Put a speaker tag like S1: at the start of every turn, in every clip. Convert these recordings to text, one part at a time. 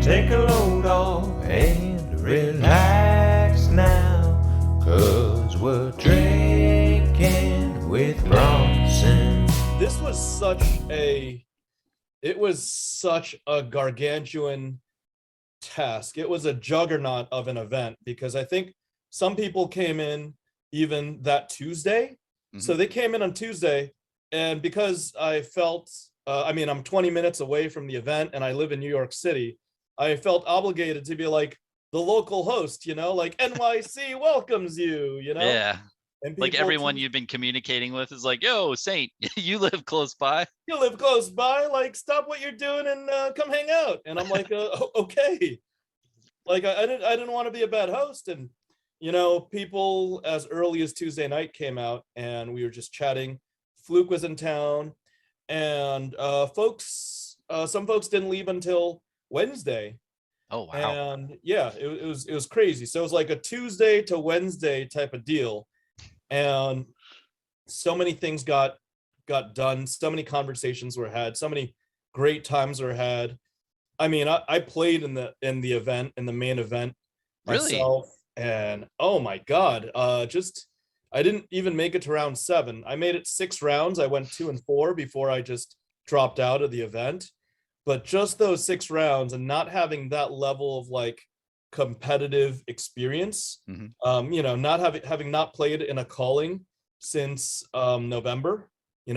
S1: take a load off and relax now, 'cause we're drinking with Bronson.
S2: This was such a gargantuan task. It was a juggernaut of an event, because I think some people came in even that Tuesday. So they came in on Tuesday, and because I felt, I'm 20 minutes away from the event and I live in New York City, I felt obligated to be like the local host, like NYC welcomes you,
S3: Yeah.
S2: And
S3: Like everyone you've been communicating with is like, yo, Saint, you live close by.
S2: You live close by, like stop what you're doing and come hang out. And I'm like, okay. Like I didn't want to be a bad host. And people as early as Tuesday night came out and we were just chatting. Fluke was in town, and some folks didn't leave until Wednesday.
S3: Oh wow.
S2: And yeah, it was crazy. So it was like a Tuesday to Wednesday type of deal. And so many things got done, so many conversations were had, so many great times were had. I mean, I played in the event, in the main event myself. Really? And oh my God, I didn't even make it to round 7. I made it 6 rounds. I went 2 and 4 before I just dropped out of the event. But just those 6 rounds and not having that level of like competitive experience, not having not played in a calling since November,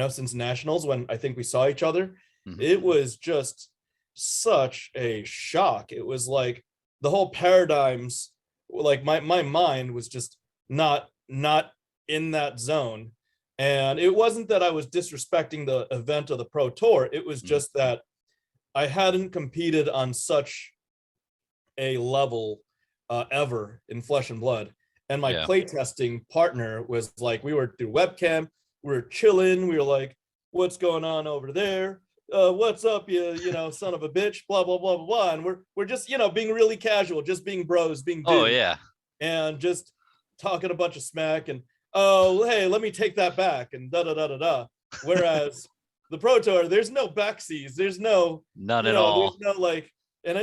S2: since nationals, when I think we saw each other. It was just such a shock. It was like the whole paradigms, like my mind was just not in that zone. And it wasn't that I was disrespecting the event of the Pro Tour. It was just that I hadn't competed on such a level ever in Flesh and Blood. And my playtesting partner was like, we were through webcam, we were chilling, we were like, what's going on over there? What's up, you son of a bitch, blah, blah, blah, blah, blah. And we're just, being really casual, just being bros, being dudes.
S3: Oh, yeah.
S2: And just talking a bunch of smack and, oh, hey, let me take that back and da-da-da-da-da. Whereas the Pro Tour, there's no backseas, there's no...
S3: None at all.
S2: There's no, like... And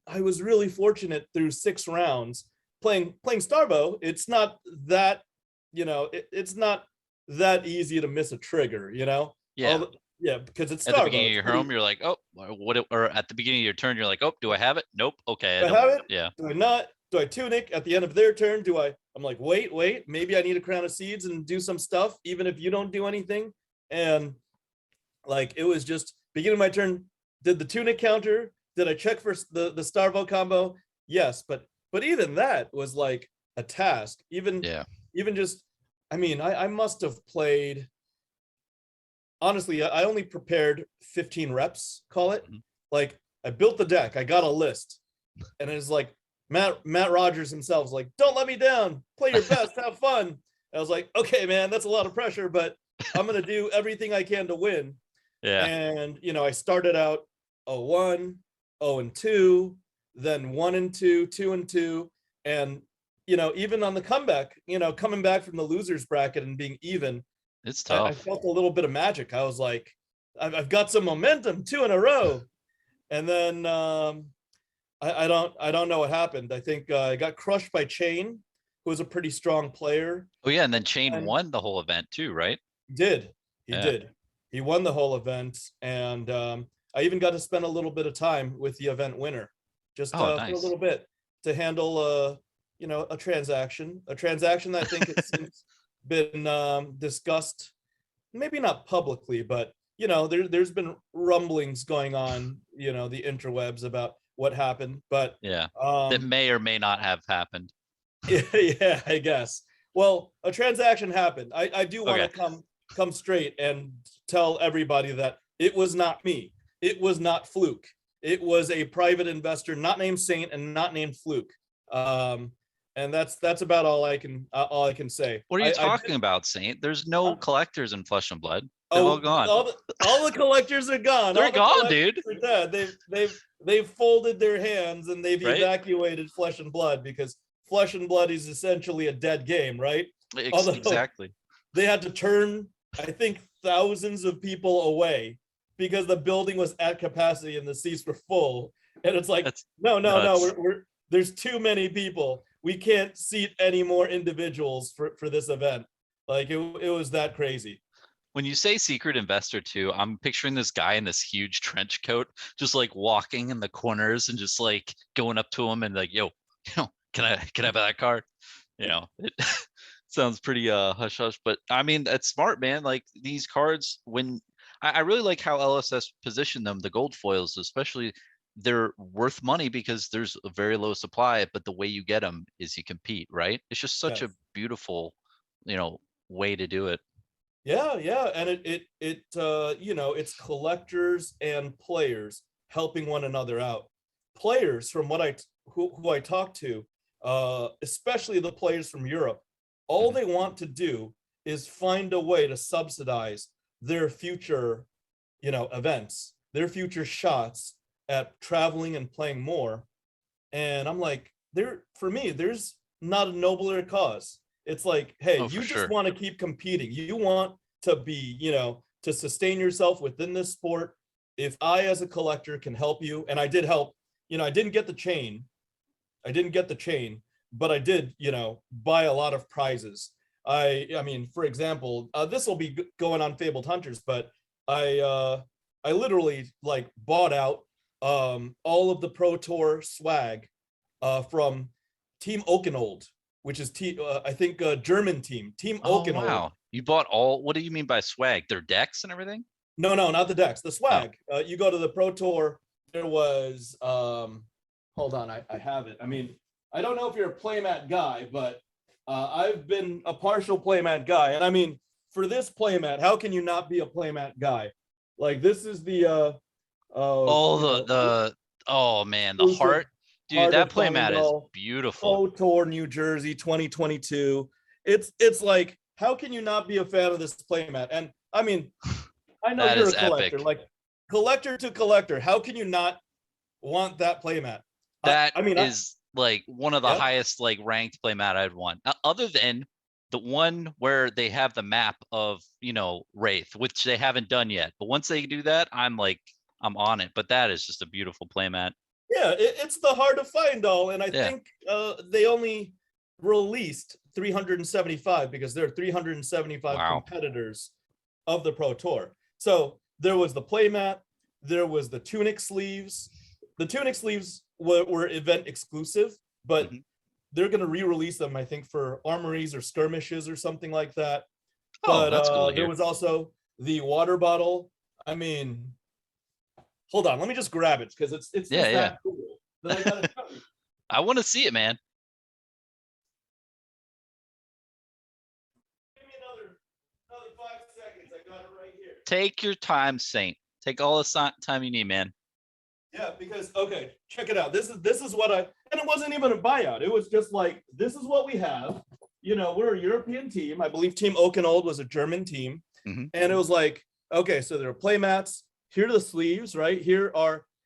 S2: I was really fortunate through 6 rounds playing Starvo. It's not that, it's not that easy to miss a trigger,
S3: Yeah.
S2: Because it's
S3: Starvo. At the beginning of your home, you're like, oh, or at the beginning of your turn, you're like, oh, do I have it? Nope. Okay.
S2: Do I have it?
S3: Yeah.
S2: Do I not? Do I tunic at the end of their turn? I'm like, wait, maybe I need a crown of seeds and do some stuff, even if you don't do anything. And like, it was just beginning of my turn, did the tunic counter. Did I check for the Starvo combo? Yes, but even that was like a task. Even just, I must have played, honestly, I only prepared 15 reps, call it. Like, I built the deck, I got a list, and it's like, Matt Rogers himself was like, don't let me down, play your best, have fun. I was like, okay, man, that's a lot of pressure, but I'm going to do everything I can to win.
S3: Yeah.
S2: And, I started out 0-1, 0-2, then 1-2, 2-2. And, even on the comeback, coming back from the losers bracket and being even,
S3: it's tough.
S2: I felt a little bit of magic. I was like, I've got some momentum, 2 in a row. And then I don't know what happened. I think I got crushed by Chain, who was a pretty strong player.
S3: Oh yeah, and then Chain won the whole event too, right?
S2: He did. He won the whole event, and I even got to spend a little bit of time with the event winner, just for a little bit, to handle a transaction that I think has since been discussed, maybe not publicly, but there's been rumblings going on, the interwebs about what happened, but
S3: that may or may not have happened.
S2: Yeah, I guess. Well, a transaction happened. I do want to come straight and tell everybody that it was not me. It was not Fluke. It was a private investor, not named Saint and not named Fluke. And that's about all I can say.
S3: What are you talking about, Saint? There's no collectors in Flesh and Blood. They're all gone.
S2: All the collectors are gone.
S3: They're gone, dude.
S2: They've folded their hands and they've evacuated Flesh and Blood, because Flesh and Blood is essentially a dead game, right?
S3: Exactly.
S2: They had to turn, I think, thousands of people away because the building was at capacity and the seats were full. And it's like,
S3: That's
S2: no,
S3: nuts.
S2: there's too many people. We can't seat any more individuals for this event. Like it was that crazy.
S3: When you say secret investor too, I'm picturing this guy in this huge trench coat, just like walking in the corners and just like going up to him and like, yo, can I buy that card? It sounds pretty hush hush, but I mean that's smart, man. Like these cards, when I really like how LSS positioned them, the gold foils, especially they're worth money because there's a very low supply, but the way you get them is you compete, right? It's just such a
S2: Yes.
S3: beautiful, way to do it.
S2: Yeah, and it's collectors and players helping one another out. Players, from what who I talked to, especially the players from Europe, all
S3: Mhm.
S2: they want to do is find a way to subsidize their future, events, their future shots at traveling and playing more. And I'm like, for me, there's not a nobler cause. It's like, hey,
S3: Oh, for
S2: you just
S3: sure.
S2: want to keep competing. You want to be, to sustain yourself within this sport. If I, as a collector, can help you, and I did help, I didn't get the chain. I didn't get the chain, but I did, buy a lot of prizes. I mean, for example, this will be going on Fabled Hunters, but I literally like bought out all of the Pro Tour swag from Team Okenold, which is I think German Team
S3: Oh,
S2: Okenold.
S3: wow. You bought all, what do you mean by swag? Their decks and everything?
S2: No, not the decks, the
S3: Oh,
S2: swag. You go to the Pro Tour. There was hold on, I have it. I mean, I don't know if you're a playmat guy, but I've been a partial playmat guy. And I mean, for this playmat, how can you not be a playmat guy? Like this is the
S3: oh, oh man, the
S2: exclusive
S3: heart. Dude,
S2: Heart
S3: that
S2: of
S3: playmat is
S2: Findall
S3: beautiful.
S2: Pro Tour New Jersey 2022. It's like, how can you not be a fan of this playmat? And I mean, I know
S3: That
S2: you're a
S3: is
S2: collector,
S3: epic.
S2: like collector to collector. How can you not want that playmat?
S3: That
S2: I mean,
S3: is like one of the
S2: yeah,
S3: highest like ranked playmat I'd want. Other than the one where they have the map of, Wraith, which they haven't done yet. But once they do that, I'm on it. But that is just a beautiful playmat.
S2: yeah, it's the Heart of Findall, and I
S3: Yeah.
S2: think they only released 375 because there are 375
S3: Wow.
S2: competitors of the Pro Tour. So there was the playmat, there was the tunic sleeves. The tunic sleeves were event exclusive, but
S3: Mhm.
S2: they're going to re-release them, I think, for armories or skirmishes or something like that.
S3: Oh,
S2: But
S3: that's cool to
S2: there
S3: hear.
S2: was also the water bottle. I mean, hold on, let me just grab it because it's
S3: Yeah,
S2: just
S3: yeah.
S2: that cool that I gotta show you.
S3: I want to see it, man.
S2: Give me another 5 seconds. I got it right here.
S3: Take your time, Saint. Take all the time you need, man.
S2: Yeah, because okay, check it out. This is what and it wasn't even a buyout. It was just like, this is what we have. We're a European team. I believe Team Okenold was a German team.
S3: Mhm.
S2: And it was like, okay, so there are play mats. Here are the sleeves, right?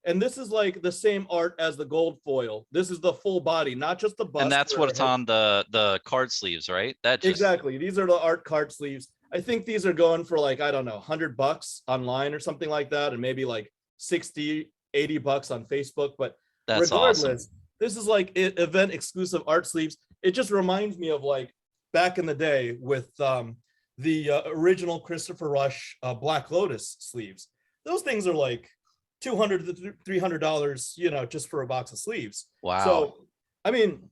S2: And this is like the same art as the gold foil. This is the full body, not just the bust.
S3: And that's
S2: where
S3: what
S2: it
S3: it's
S2: has-
S3: on the card sleeves, right? That just
S2: Exactly. These are the art card sleeves. I think these are going for like, I don't know, $100 online or something like that. And maybe like 60, $80 on Facebook. But
S3: that's awesome.
S2: regardless, this is like event exclusive art sleeves. It just reminds me of like back in the day with the original Christopher Rush Black Lotus sleeves. Those things are like $200 to $300, just for a box of sleeves.
S3: Wow.
S2: So, I mean,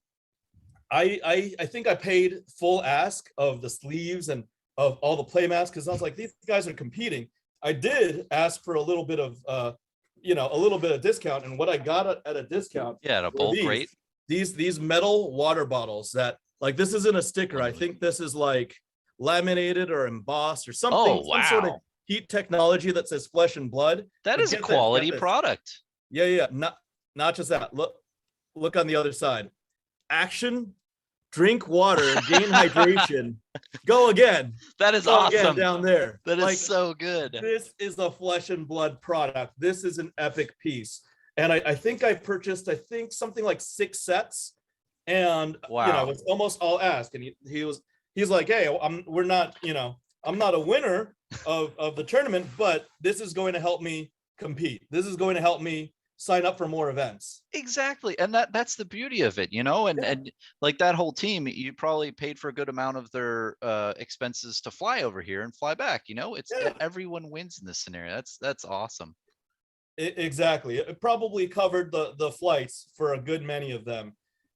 S2: I think I paid full ask of the sleeves and of all the play mats because I was like, these guys are competing. I did ask for a little bit of a little bit of discount, and what I got at a discount
S3: Yeah, a
S2: were
S3: bulk rate.
S2: these metal water bottles that, like, this isn't a sticker. I think this is like laminated or embossed or something,
S3: Oh,
S2: some sort of
S3: wow.
S2: heat technology that says flesh and blood.
S3: That
S2: But
S3: is a
S2: get this, get
S3: quality
S2: this.
S3: product.
S2: Yeah. Not just that. Look on the other side. Action, drink water, gain hydration. Go again.
S3: That is
S2: Go again
S3: awesome.
S2: down there.
S3: That is
S2: Like,
S3: so good.
S2: this is a flesh and blood product. This is an epic piece. And I think I purchased, something like 6 sets. And
S3: Wow.
S2: it's almost all ask. And he's like, hey, we're not, I'm not a winner of the tournament, but this is going to help me compete. This is going to help me sign up for more events.
S3: Exactly. And that's the beauty of it, you know, and like that whole team, you probably paid for a good amount of their expenses to fly over here and fly back, you know, it's everyone wins in this scenario. That's awesome.
S2: Exactly. It probably covered the flights for a good many of them.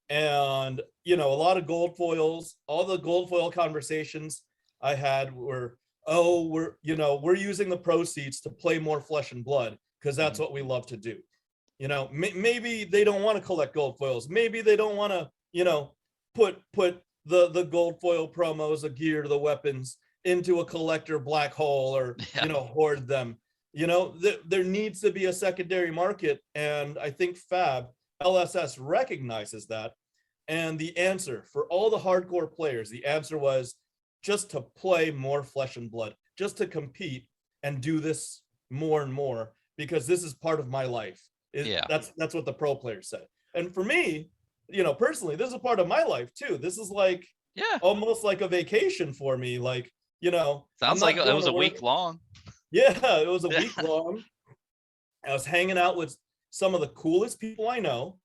S2: And, you know, a lot of gold foils, all the gold foil conversations I had were, oh, we're using the proceeds to play more Flesh and Blood because that's what we love to do. You know, maybe they don't want to collect gold foils. Maybe they don't want to, you know, put the gold foil promos, the gear, the weapons into a collector black hole or, you know, hoard them. You know, there needs to be a secondary market. And I think LSS recognizes that. And the answer for all the hardcore players, the answer was just to play more Flesh and Blood, just to compete and do this more and more, because this is part of my life. That's what the pro players said. And for me, you know, personally, this is a part of my life too. This is like almost like a vacation for me. Like, you know,
S3: sounds like it was a week long.
S2: Yeah, it was a week long. I was hanging out with some of the coolest people I know,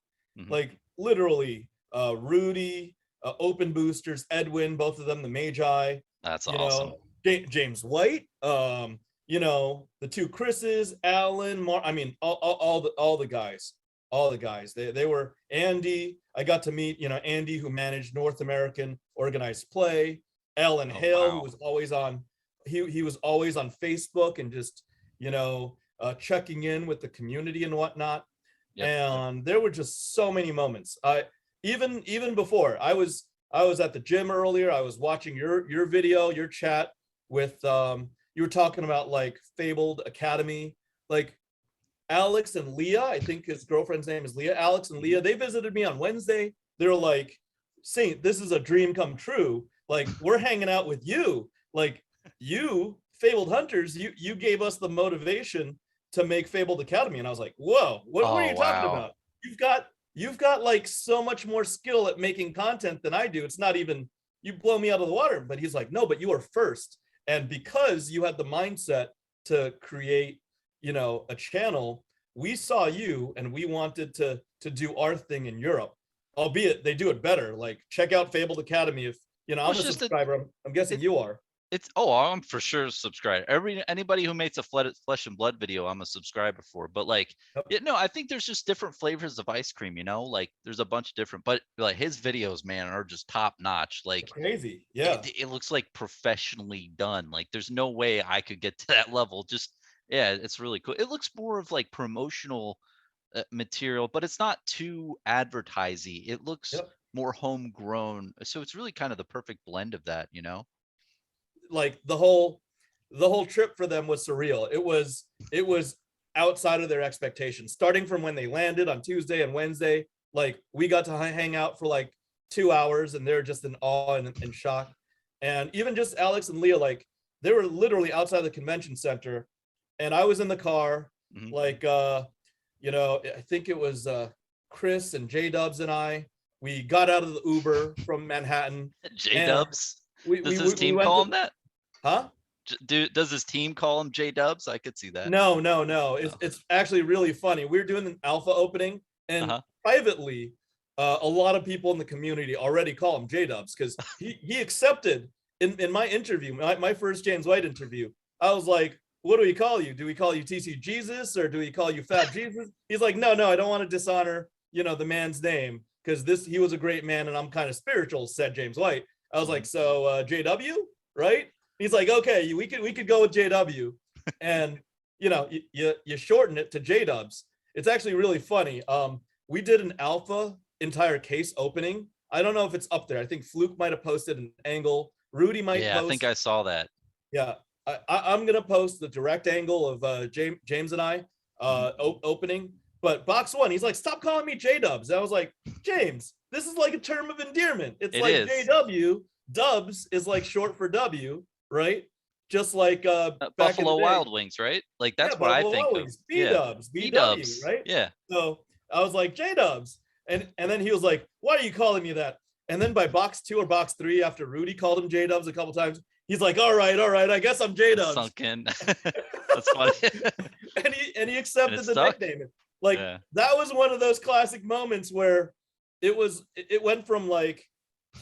S2: like literally Rudy, Open Boosters, Edwin, both of them, the Magi. That's awesome. James White, you know, the two Chris's, Alan, I mean, all the guys, they were Andy. I got to meet, you know, Andy, who managed North American organized play, Alan Hale, who was always on, he was always on Facebook and just, you know, checking in with the community and whatnot. And there were just so many moments. Even before I was at the gym earlier, I was watching your video, your chat with, you were talking about like Fabled Academy, like Alex and Leah, I think his girlfriend's name is Leah, Alex and Leah, they visited me on Wednesday. They were like, Saint, this is a dream come true. Like, we're hanging out with you. Like, you, Fabled Hunters, you gave us the motivation to make Fabled Academy. And I was like, whoa, what are you talking about? You've got like so much more skill at making content than I do. It's not even, you blow me out of the water. But he's like, no, but you are first. And because you had the mindset to create, you know, a channel, we saw you and we wanted to do our thing in Europe, albeit they do it better. Like, check out Fabled Academy. If, you know, I'm a subscriber. I'm guessing you are.
S3: I'm for sure subscribed. Anybody who makes a Flesh and Blood video, I'm a subscriber for. But like, no, I think there's just different flavors of ice cream, you know, like there's a bunch of different, but like his videos, man, are just top notch. Like,
S2: crazy. Yeah.
S3: It looks like professionally done. Like, there's no way I could get to that level. Just, yeah, it's really cool. It looks more of like promotional material, but it's not too advertising. It looks more homegrown. So it's really kind of the perfect blend of that, you know?
S2: Like the whole trip for them was surreal. It was outside of their expectations, starting from when they landed on Tuesday and Wednesday. Like, we got to hang out for like 2 hours and they're just in awe and shock. And even just Alex and Leah, like, they were literally outside the convention center and I was in the car, like, you know, I think it was Chris and JDubs and we got out of the Uber from Manhattan.
S3: JDubs? Does his team call him that?
S2: Huh?
S3: Does his team call him JDubs? I could see that.
S2: No. It's actually really funny. We're doing an alpha opening, and privately, a lot of people in the community already call him JDubs because he accepted in my interview, my first James White interview. I was like, "What do we call you? Do we call you TC Jesus or do we call you Fab Jesus?" He's like, "No, I don't want to dishonor, you know, the man's name because he was a great man and I'm kind of spiritual," said James White. I was like, "So JW, right?" He's like, "Okay, we could go with JW," and you know, you shorten it to JDubs. It's actually really funny. We did an alpha entire case opening. I don't know if it's up there. I think Fluke might have posted an angle. Rudy might.
S3: Yeah, post. I think I saw that.
S2: Yeah, I'm gonna post the direct angle of James and I opening. But box one, he's like, "Stop calling me JDubs." I was like, "James, this is like a term of endearment. It's like JW. Dubs is like short for W, right? Just like
S3: Buffalo Wild Wings, right? Like that's what I think of.
S2: B-Dubs, BW, right?
S3: Yeah.
S2: So I was like, JDubs. And then he was like, "Why are you calling me that?" And then by box 2 or box 3, after Rudy called him JDubs a couple times, he's like, all right, I guess I'm JDubs.
S3: Sunk in. That's funny.
S2: and he accepted the nickname. Like
S3: Yeah.
S2: that was one of those classic moments where it went from like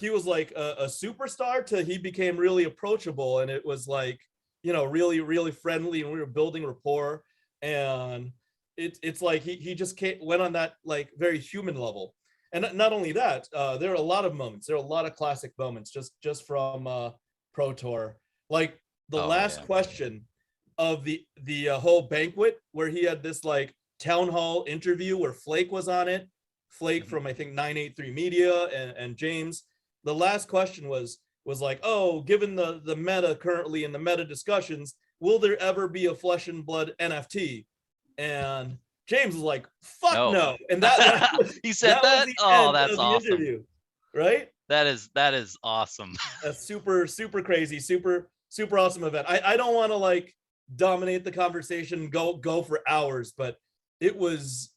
S2: he was like a superstar to he became really approachable, and it was like, you know, really, really friendly, and we were building rapport. And it's like he just went on that like very human level. And not only that, there are a lot of moments. There are a lot of classic moments just from Pro Tour. Like the last question of the whole banquet, where he had this like town hall interview where Flake was on it. Flake from I think 983 Media and James. The last question was like, oh, given the meta currently in the meta discussions, will there ever be a Flesh and Blood NFT? And James was like, fuck no. And that
S3: he said that. Oh, that's awesome. Interview,
S2: right?
S3: That is awesome.
S2: A super crazy, super awesome event. I don't want to like dominate the conversation, go for hours, but it was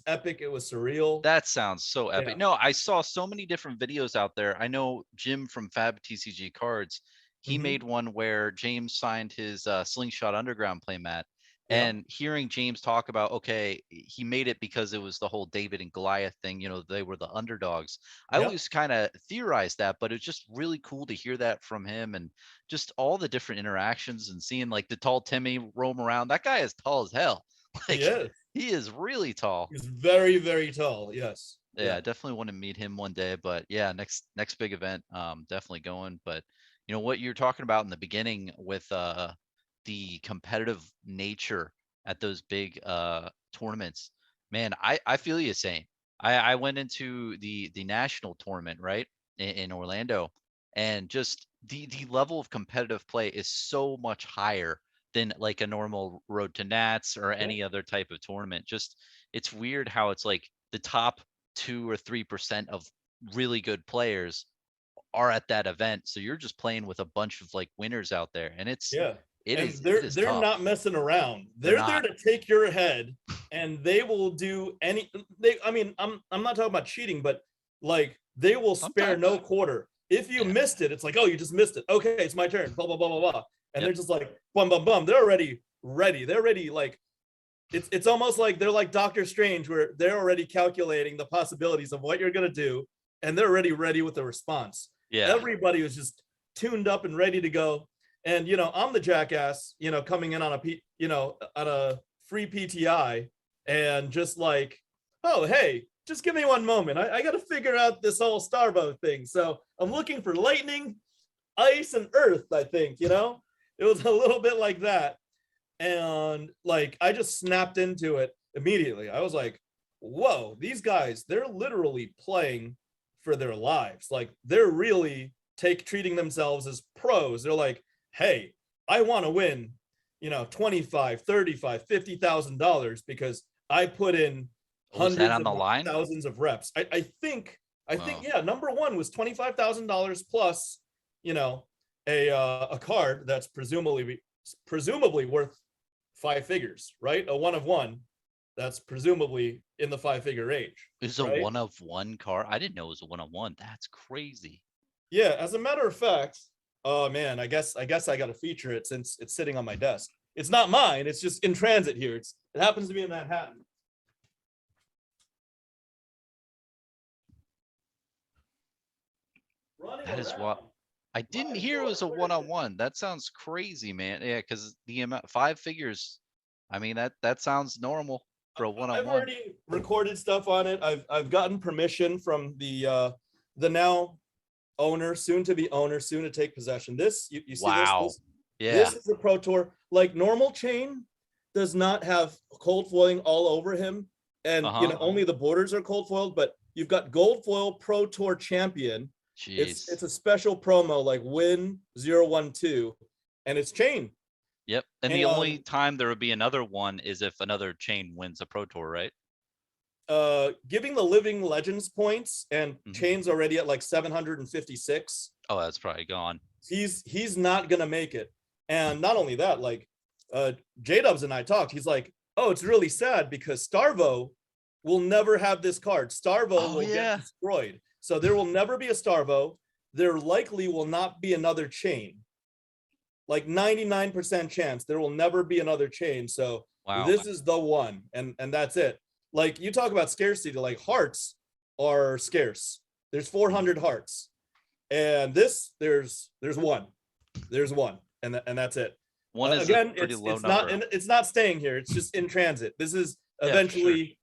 S2: epic. It was surreal.
S3: That sounds so epic. Yeah. No, I saw so many different videos out there. I know Jim from FaBTCG Cards, he made one where James signed his Slingshot Underground playmat. And hearing James talk about, okay, he made it because it was the whole David and Goliath thing, you know, they were the underdogs. I always kind of theorized that, but it's just really cool to hear that from him, and just all the different interactions and seeing like the tall Timmy roam around. That guy is tall as hell. Like, he is really tall.
S2: He's very, very tall. Yes.
S3: Yeah, I definitely want to meet him one day. But yeah, next big event, definitely going. But you know what you're talking about in the beginning with the competitive nature at those big tournaments, man, I feel you saying. I went into the national tournament, right, in Orlando, and just the level of competitive play is so much higher than like a normal Road to Nats or any other type of tournament. Just it's weird how it's like the top 2 or 3% of really good players are at that event, so you're just playing with a bunch of like winners out there, and they're
S2: tough. Not messing around. They're there to take your head, and they will do any. I mean, I'm not talking about cheating, but like they will spare no quarter. If you missed it, it's like, oh, you just missed it. Okay, it's my turn. Blah blah blah blah blah. And they're just like bum bum bum. They're already ready. They're ready. Like it's almost like they're like Doctor Strange, where they're already calculating the possibilities of what you're gonna do, and they're already ready with the response. Yeah, everybody was just tuned up and ready to go. And, you know, I'm the jackass, you know, coming in on a free PTI and just like, oh, hey, just give me one moment. I got to figure out this whole Starbow thing. So I'm looking for lightning, ice, and earth, I think, you know, it was a little bit like that. And like, I just snapped into it immediately. I was like, whoa, these guys, they're literally playing for their lives. Like they're really treating themselves as pros. They're like, hey, I want to win, you know, $25, $35, $50,000 because I put in hundreds
S3: on the line?
S2: Thousands of reps. I think, yeah, number one was $25,000 plus, you know, a card that's presumably worth 5 figures, right? A 1 of 1 that's presumably in the 5-figure range.
S3: It's a 1 of 1 card. I didn't know it was a 1 of 1. That's crazy.
S2: Yeah, as a matter of fact, oh man, I guess I got to feature it since it's sitting on my desk. It's not mine. It's just in transit here. It happens to be in Manhattan.
S3: That is what I didn't hear. It was a 1 of 1. That sounds crazy, man. Yeah, because the amount 5 figures. I mean that sounds normal for a 1 of 1.
S2: I've already recorded stuff on it. I've gotten permission from the now owner, soon to be owner, soon to take possession. This you see this?
S3: Yeah.
S2: This is a Pro Tour. Like normal chain does not have cold foiling all over him, and you know only the borders are cold foiled. But you've got gold foil Pro Tour champion.
S3: Jeez.
S2: It's a special promo like win 012, and it's chain.
S3: Yep. And the only time there would be another one is if another chain wins a Pro Tour, right?
S2: Giving the living legends points, and chain's already at like 756.
S3: Oh, that's probably gone.
S2: He's not gonna make it. And not only that, like JDubs and I talked, he's like, oh, it's really sad because Starvo will never have this card. Starvo will get destroyed. So there will never be a Starvo. There likely will not be another chain. Like 99% chance there will never be another chain. So this is the one, and that's it. like you talk about scarcity, like hearts are scarce. There's 400 hearts, and there's one, and that's it.
S3: One is
S2: Again,
S3: a pretty low
S2: it's
S3: number.
S2: not it's not staying here. It's just in transit. This is
S3: Yeah, for
S2: eventually,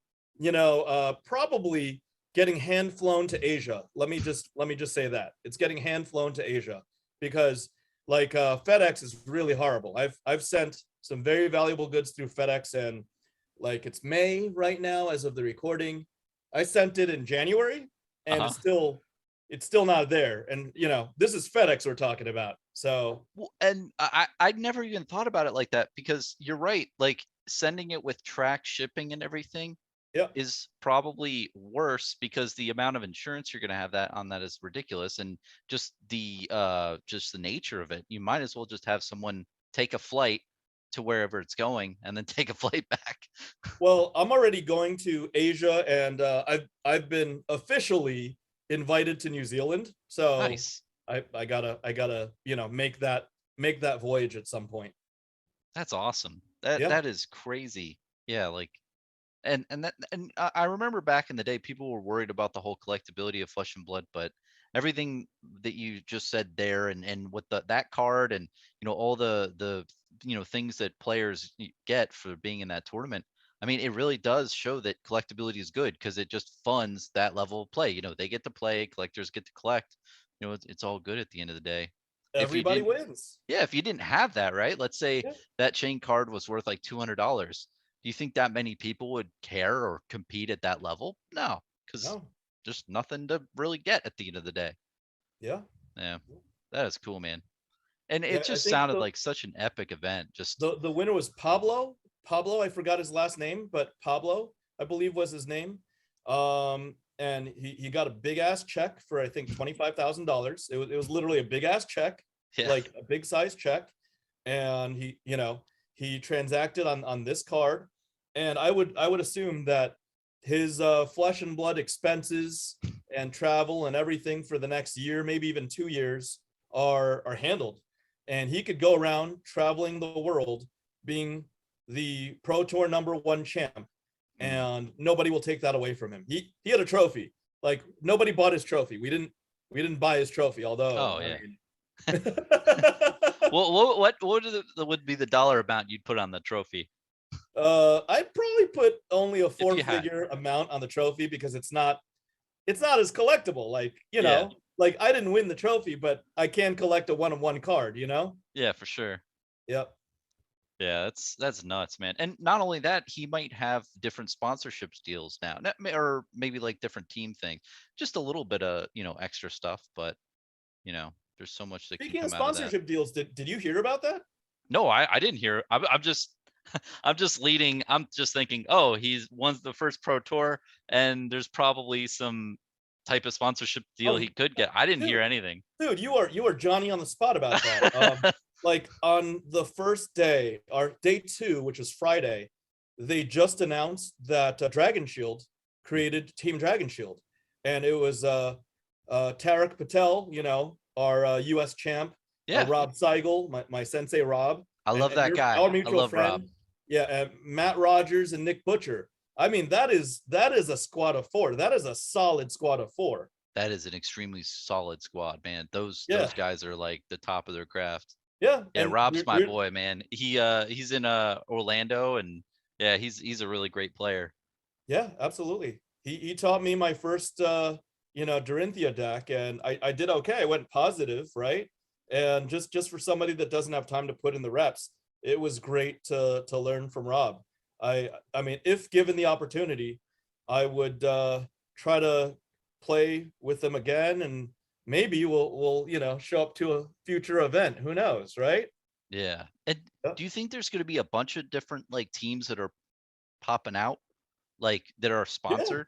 S2: probably getting hand flown to Asia. Let me just say that it's getting hand flown to Asia, because like FedEx is really horrible. I've sent some very valuable goods through FedEx, and like it's May right now as of the recording. I sent it in January, and it's still not there. And this is FedEx we're talking about. So
S3: Well, and I never even thought about it like that, because you're right. Like sending it with track shipping and everything
S2: yeah,
S3: is probably worse, because the amount of insurance you're going to have that is ridiculous, and just the nature of it. You might as well just have someone take a flight to wherever it's going and then take a flight back.
S2: well, I'm already going to Asia, and I've been officially invited to New Zealand. So
S3: Nice.
S2: I gotta make that voyage at some point.
S3: That's awesome.
S2: Yeah.
S3: That is crazy. Yeah, like I remember back in the day, people were worried about the whole collectability of Flesh and Blood, but everything that you just said there, and with that card, and all the things that players get for being in that tournament. I mean, it really does show that collectability is good, because it just funds that level of play. They get to play, collectors get to collect. It's all good at the end of the day.
S2: Everybody wins.
S3: Yeah, if you didn't have that, right? Let's say
S2: Yeah.
S3: that chain card was worth like $200. Do you think that many people would care or compete at that level? No, because
S2: No.
S3: just nothing to really get at the end of the day.
S2: Yeah.
S3: Yeah, that is cool, man. And
S2: Yeah,
S3: it
S2: I
S3: just
S2: think
S3: sounded like such an epic event. Just
S2: the winner was Pablo. I forgot his last name, but Pablo, I believe, was his name. And he got a big ass check for, I think, $25,000. It was literally a big ass check,
S3: yeah,
S2: like a big size check. And he transacted on this card. And I would assume that his Flesh and Blood expenses and travel and everything for the next year, maybe even 2 years, are handled. And he could go around traveling the world being the Pro Tour #1 champ, and nobody will take that away from him. He had a trophy. Like, nobody bought his trophy. We didn't buy his trophy, although
S3: Oh, yeah.
S2: I mean,
S3: well, what would be the dollar amount you'd put on the trophy?
S2: I'd probably put only a
S3: you had.
S2: 4-figure amount on the trophy, because it's not as collectible. Like,
S3: Yeah.
S2: like I didn't win the trophy, but I can collect a 1-of-1 card,
S3: Yeah, for sure.
S2: Yep.
S3: Yeah, that's nuts, man. And not only that, he might have different sponsorships deals now, or maybe like different team things. Just a little bit of extra stuff, but there's so much that can
S2: Speaking
S3: come
S2: of
S3: out of that.
S2: sponsorship deals, did you hear about that?
S3: No, I didn't hear. I'm just I'm just leading. I'm just thinking, oh, he's won the first Pro Tour, and there's probably some type of sponsorship deal he could get. I didn't hear anything.
S2: Dude, you are Johnny on the spot about that. Like on the first day, or day 2, which was Friday, they just announced that Dragon Shield created Team Dragon Shield, and it was Tarek Patel, our U.S. champ,
S3: Yeah,
S2: Rob Seigel, my sensei Rob.
S3: I love that guy.
S2: Our
S3: I
S2: mutual
S3: love
S2: friend,
S3: Rob.
S2: yeah, Matt Rogers and Nick Butcher. I mean, that is a squad of 4. That is a solid squad of 4.
S3: That is an extremely solid squad, man. Those
S2: Yeah.
S3: guys are like the top of their craft.
S2: Yeah.
S3: Yeah,
S2: and
S3: Rob's my
S2: we're-
S3: boy, man. He's in Orlando, and yeah, he's a really great player.
S2: Yeah, absolutely. He taught me my first Dorinthia deck, and I did okay. I went positive, right? And just for somebody that doesn't have time to put in the reps, it was great to learn from Rob. I mean, if given the opportunity, I would try to play with them again, and maybe we'll show up to a future event. Who knows, right?
S3: Yeah. And
S2: Yep.
S3: do you think there's going to be a bunch of different like teams that are popping out, like that are sponsored?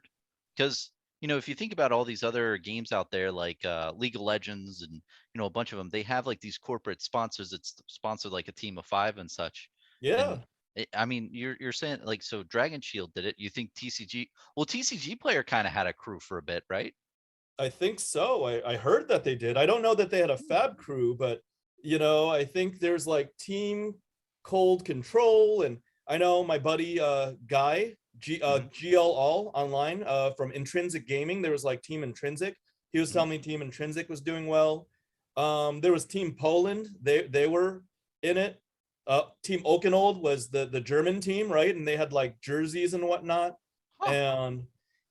S3: Because if you think about all these other games out there, like League of Legends and a bunch of them, they have like these corporate sponsors that sponsor like a team of 5 and such.
S2: Yeah.
S3: And I mean, you're saying like, so Dragon Shield did it. You think TCG? Well, TCG player kind of had a crew for a bit, right?
S2: I think so. I heard that they did. I don't know that they had a fab crew, but I think there's like Team Cold Control, and I know my buddy Guy GL All online from Intrinsic Gaming. There was like Team Intrinsic. He was telling me Team Intrinsic was doing well. There was Team Poland. They were in it. Team Okenold was the German team, right? And they had like jerseys and whatnot.
S3: Huh.
S2: And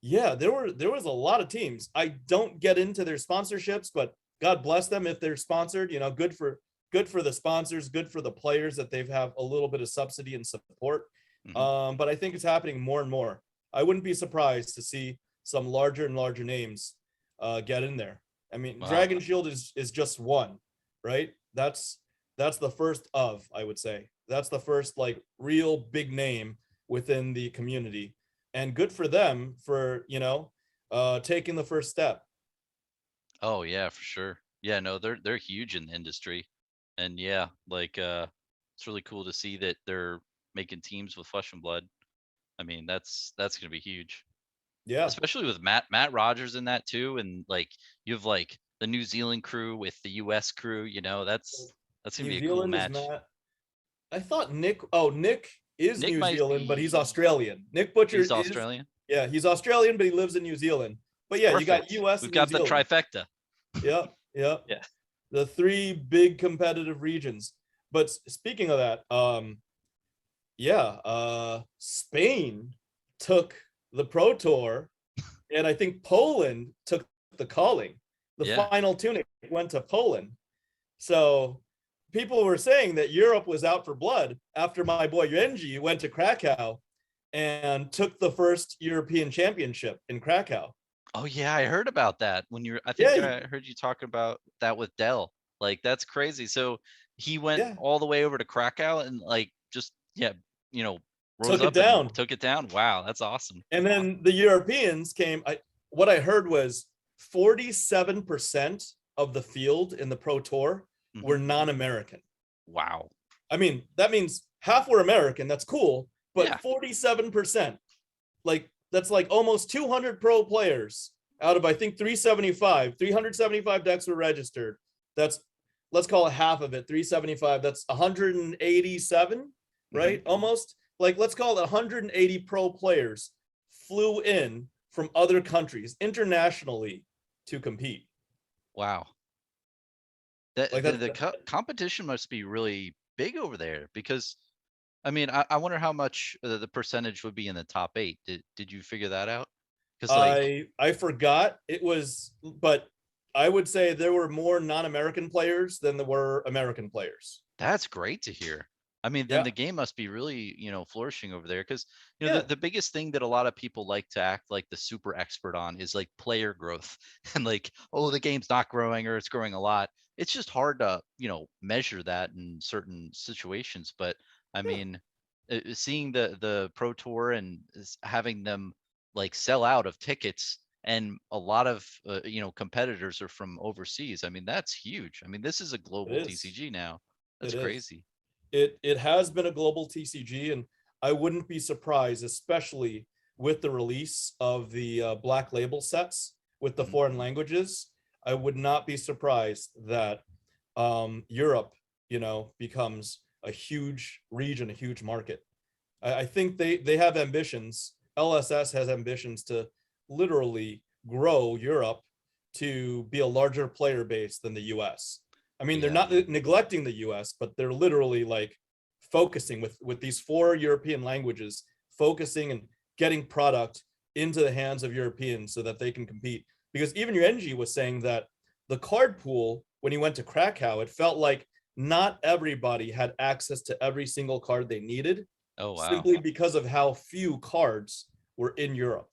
S2: yeah, there was a lot of teams. I don't get into their sponsorships, but God bless them if they're sponsored. You know, good for the sponsors, good for the players that they've have a little bit of subsidy and support. But I think it's happening more and more. I wouldn't be surprised to see some larger and larger names get in there. I mean,
S3: Wow.
S2: Dragon Shield is just one, right? That's the first of, I would say. That's the first like real big name within the community. And good for them for, you know, taking the first step.
S3: Oh yeah, for sure. Yeah, no, they're huge in the industry. And yeah, like it's really cool to see that they're making teams with Flesh and Blood. I mean, that's gonna be huge.
S2: Yeah.
S3: Especially with Matt Rogers in that too. And like you have like the New Zealand crew with the US crew, you know, that's gonna
S2: New
S3: be a cool
S2: Zealand is
S3: match.
S2: not. I thought Nick is
S3: Nick
S2: New
S3: might
S2: Zealand, but he's
S3: be-
S2: Australian. Nick Butcher
S3: He's
S2: is,
S3: Australian.
S2: yeah, he's Australian, but he lives in New Zealand. But yeah, you got
S3: Perfect.
S2: US
S3: We've
S2: and
S3: got
S2: New
S3: the
S2: Zealand.
S3: trifecta.
S2: Yep.
S3: Yeah.
S2: The three big competitive regions. But speaking of that, Spain took the Pro Tour, and I think Poland took the Calling. The
S3: Yeah.
S2: final tunic went to Poland. So people were saying that Europe was out for blood after my boy Renji went to Krakow and took the first European championship in Krakow.
S3: Oh yeah, I heard about that when you're. I
S2: Yeah,
S3: think I heard you talking about that with Dell. Like that's crazy. So he went
S2: yeah.
S3: all the way over to Krakow and like just you know rose
S2: Took it
S3: up
S2: down.
S3: and took it down. Wow, that's awesome.
S2: And then the Europeans came. What I heard was 47% of the field in the Pro Tour were non-American.
S3: Wow.
S2: I mean, that means half were American. That's cool, but
S3: Yeah.
S2: 47%, like that's like almost 200 pro players out of I think 375 decks were registered. That's, let's call it half of it, 375. That's 187, right? Almost like let's call it 180 pro players flew in from other countries internationally to compete.
S3: Wow. That
S2: Like
S3: the competition must be really big over there because, I mean, I wonder how much the percentage would be in the top 8. Did you figure that out? Because like
S2: I forgot it was, but I would say there were more non-American players than there were American players.
S3: that's great to hear. I mean, then the game must be really, you know, flourishing over there because, you know, the biggest thing that a lot of people like to act like the super expert on is like player growth and like, oh, the game's not growing or it's growing a lot. It's just hard to, you know, measure that in certain situations. But I mean, seeing the Pro Tour and having them like sell out of tickets and a lot of, you know, competitors are from overseas. I mean, that's huge. I mean, this is a global TCG now. That's crazy.
S2: It has been a global TCG, and I wouldn't be surprised, especially with the release of the Black Label sets with the foreign languages. I would not be surprised that Europe, you know, becomes a huge region, a huge market. I think they have ambitions. LSS has ambitions to literally grow Europe to be a larger player base than the US. I mean, they're not neglecting the US, but they're literally like focusing with these 4 European languages, focusing and getting product into the hands of Europeans so that they can compete. Because even Yuenji was saying that the card pool, when he went to Krakow, it felt like not everybody had access to every single card they needed.
S3: Oh, wow.
S2: Simply because of how few cards were in Europe.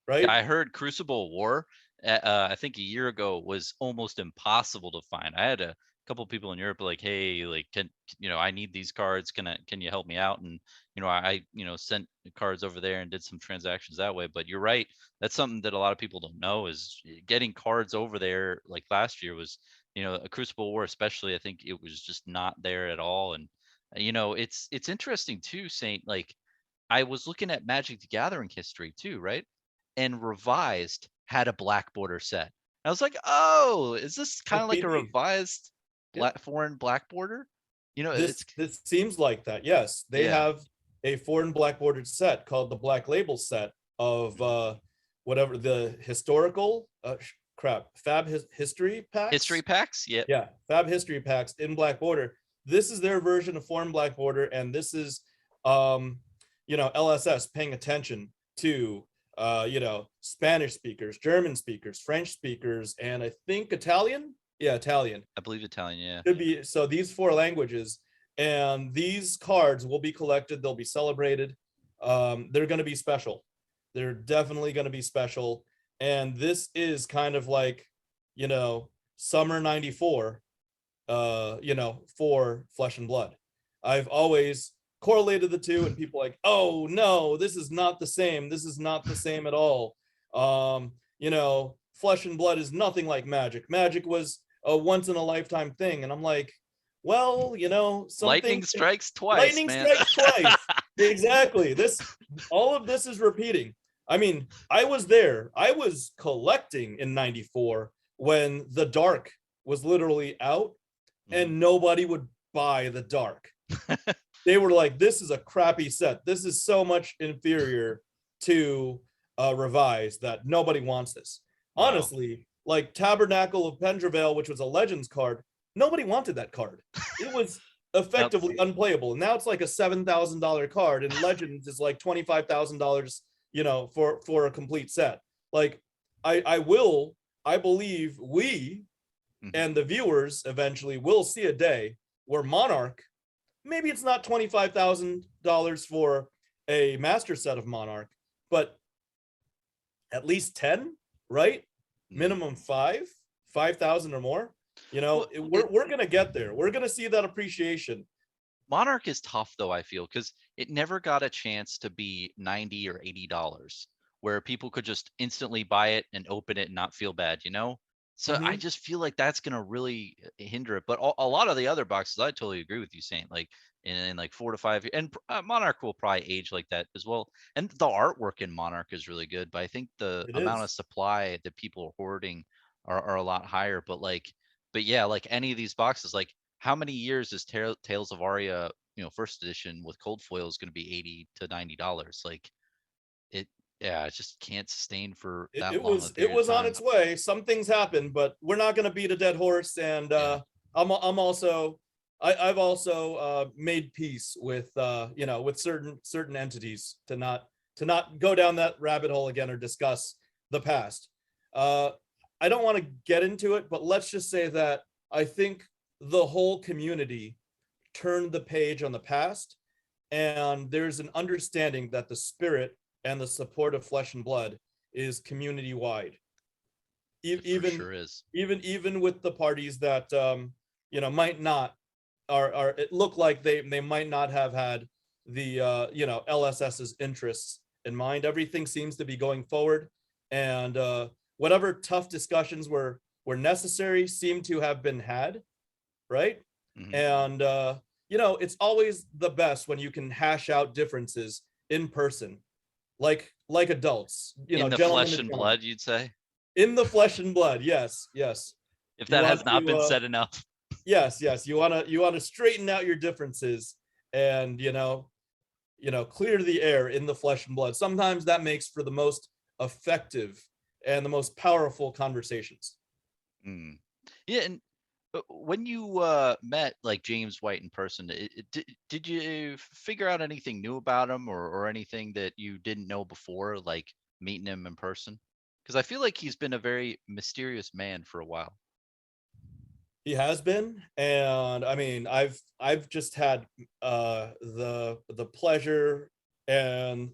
S2: Right?
S3: Yeah, I heard Crucible War, I think a year ago, was almost impossible to find. I had a couple people in Europe like, hey, like, can you know, I need these cards. Can you help me out? And you know, I you know, sent cards over there and did some transactions that way. But you're right, that's something that a lot of people don't know is getting cards over there. Like last year was, you know, a Crucible War especially. I think it was just not there at all. And you know, it's interesting too, Saint. Like, I was looking at Magic the Gathering history too, right? And Revised had a black border set. I was like, oh, is this kind of like a revised foreign black border? You know,
S2: this seems like that. Yes, they have a foreign black bordered set called the Black Label set of whatever the historical history packs.
S3: History packs,
S2: Yeah, Fab history packs in black border. This is their version of foreign black border, and this is LSS paying attention to Spanish speakers, German speakers, French speakers, and I think Italian. Yeah, Italian.
S3: I believe Italian, yeah.
S2: Could be. So these 4 languages, and these cards will be collected. They'll be celebrated. They're going to be special. They're definitely going to be special. And this is kind of like, summer 94, for Flesh and Blood. I've always correlated the two, and people like, oh no, this is not the same. This is not the same at all. Flesh and Blood is nothing like Magic. Magic was a once in a lifetime thing. And I'm like, well,
S3: lightning strikes twice.
S2: Lightning strikes twice. Exactly. All of this is repeating. I mean, I was there. I was collecting in 94 when the Dark was literally out and nobody would buy the Dark. They were like, this is a crappy set. This is so much inferior to Revise that nobody wants this.
S3: Wow.
S2: Honestly, like Tabernacle of Pendrevale, which was a Legends card, nobody wanted that card. It was effectively unplayable. And now it's like a $7,000 card, and Legends is like $25,000, for a complete set. Like, I believe we and the viewers eventually will see a day where Monarch, maybe it's not $25,000 for a master set of Monarch, but at least 10, right? Minimum 5,000 or more. We're gonna get there. We're gonna see that appreciation.
S3: Monarch is tough though, I feel, because it never got a chance to be $90 or $80 where people could just instantly buy it and open it and not feel bad, So I just feel like that's gonna really hinder it. But a lot of the other boxes, I totally agree with you, Saint. Like in like 4 to 5, and Monarch will probably age like that as well. And the artwork in Monarch is really good, but I think the amount of supply that people are hoarding are a lot higher. But yeah, like any of these boxes, like how many years is Tales of Aria, first edition with cold foil is going to be $80 to $90? Like it just can't sustain for that long.
S2: It was on its way. Some things happened, but we're not going to beat a dead horse. And I've also made peace with with certain entities to not go down that rabbit hole again or discuss the past. I don't want to get into it, but let's just say that I think the whole community turned the page on the past, and there's an understanding that the spirit and the support of Flesh and Blood is community wide. Even with the parties that might not it look like they might not have had the LSS's interests in mind. Everything seems to be going forward, and whatever tough discussions were necessary seem to have been had, right? And it's always the best when you can hash out differences in person, like adults,
S3: in the flesh and blood, you'd say.
S2: In the flesh and blood, yes.
S3: If that has not been said enough.
S2: Yes. You want to straighten out your differences and clear the air in the flesh and blood. Sometimes that makes for the most effective and the most powerful conversations.
S3: Yeah, and when you met like James White in person, did you figure out anything new about him or anything that you didn't know before, like meeting him in person? Because I feel like he's been a very mysterious man for a while.
S2: He has been, and I mean, I've just had the pleasure and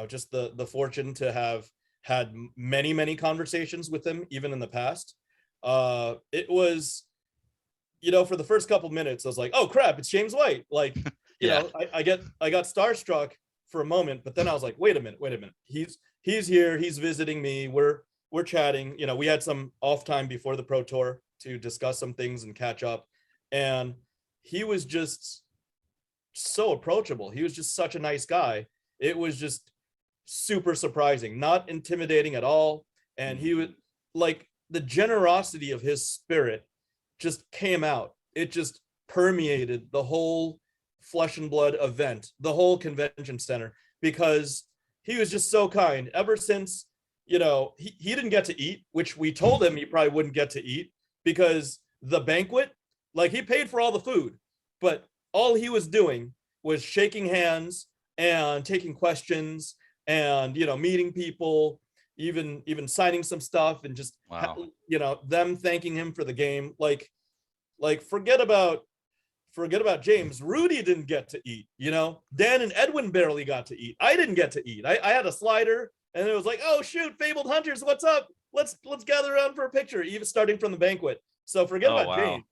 S2: just the fortune to have had many conversations with him, even in the past. It was, for the first couple minutes, I was like, oh crap, it's James White. Like, I got starstruck for a moment, but then I was like, wait a minute. He's here, he's visiting me. We're chatting. We had some off time before the Pro Tour to discuss some things and catch up. And he was just so approachable. He was just such a nice guy. It was just super surprising, not intimidating at all. And he was like, the generosity of his spirit just came out. It just permeated the whole Flesh and Blood event, the whole convention center, because he was just so kind. Ever since, you know, he didn't get to eat, which we told him he probably wouldn't get to eat, because the banquet, like, he paid for all the food, but all he was doing was shaking hands and taking questions and, you know, meeting people, even signing some stuff, and just
S3: Wow.
S2: you know, them thanking him for the game. Like forget about James. Rudy didn't get to eat, you know. Dan and Edwin barely got to eat. I didn't get to eat. I had a slider, and it was like, oh shoot, Fabled Hunters, what's up? Let's gather around for a picture, even starting from the banquet. So forget about
S3: wow.
S2: James.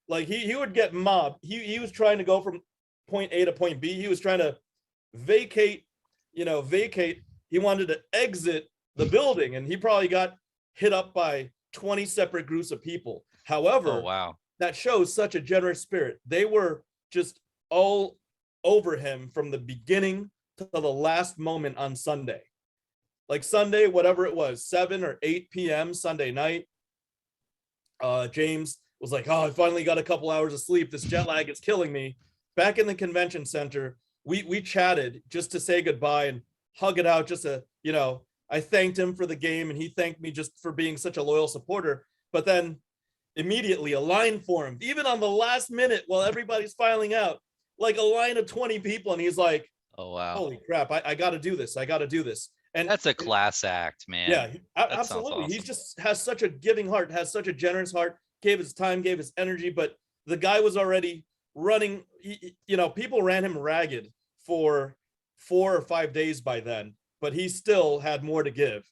S2: Like, he would get mobbed. He was trying to go from point A to point B. He was trying to vacate. He wanted to exit the building, and he probably got hit up by 20 separate groups of people. However,
S3: Oh wow.
S2: that shows such a generous spirit. They were just all over him from the beginning to the last moment on Sunday. Like Sunday, whatever it was, 7 or 8 p.m. Sunday night, James was like, oh, I finally got a couple hours of sleep. This jet lag is killing me. Back in the convention center, we chatted just to say goodbye and hug it out. Just to, you know, I thanked him for the game, and he thanked me just for being such a loyal supporter. But then immediately a line formed, even on the last minute while everybody's filing out, like a line of 20 people. And he's like,
S3: Oh wow.
S2: holy crap, I got to do this. I got to do this. And
S3: That's a class act, man.
S2: yeah,
S3: That sounds
S2: absolutely. He
S3: awesome.
S2: just has such a giving heart, has such a generous heart, gave his time, gave his energy. But the guy was already running, you know, people ran him ragged for 4 or 5 days by then, but he still had more to give.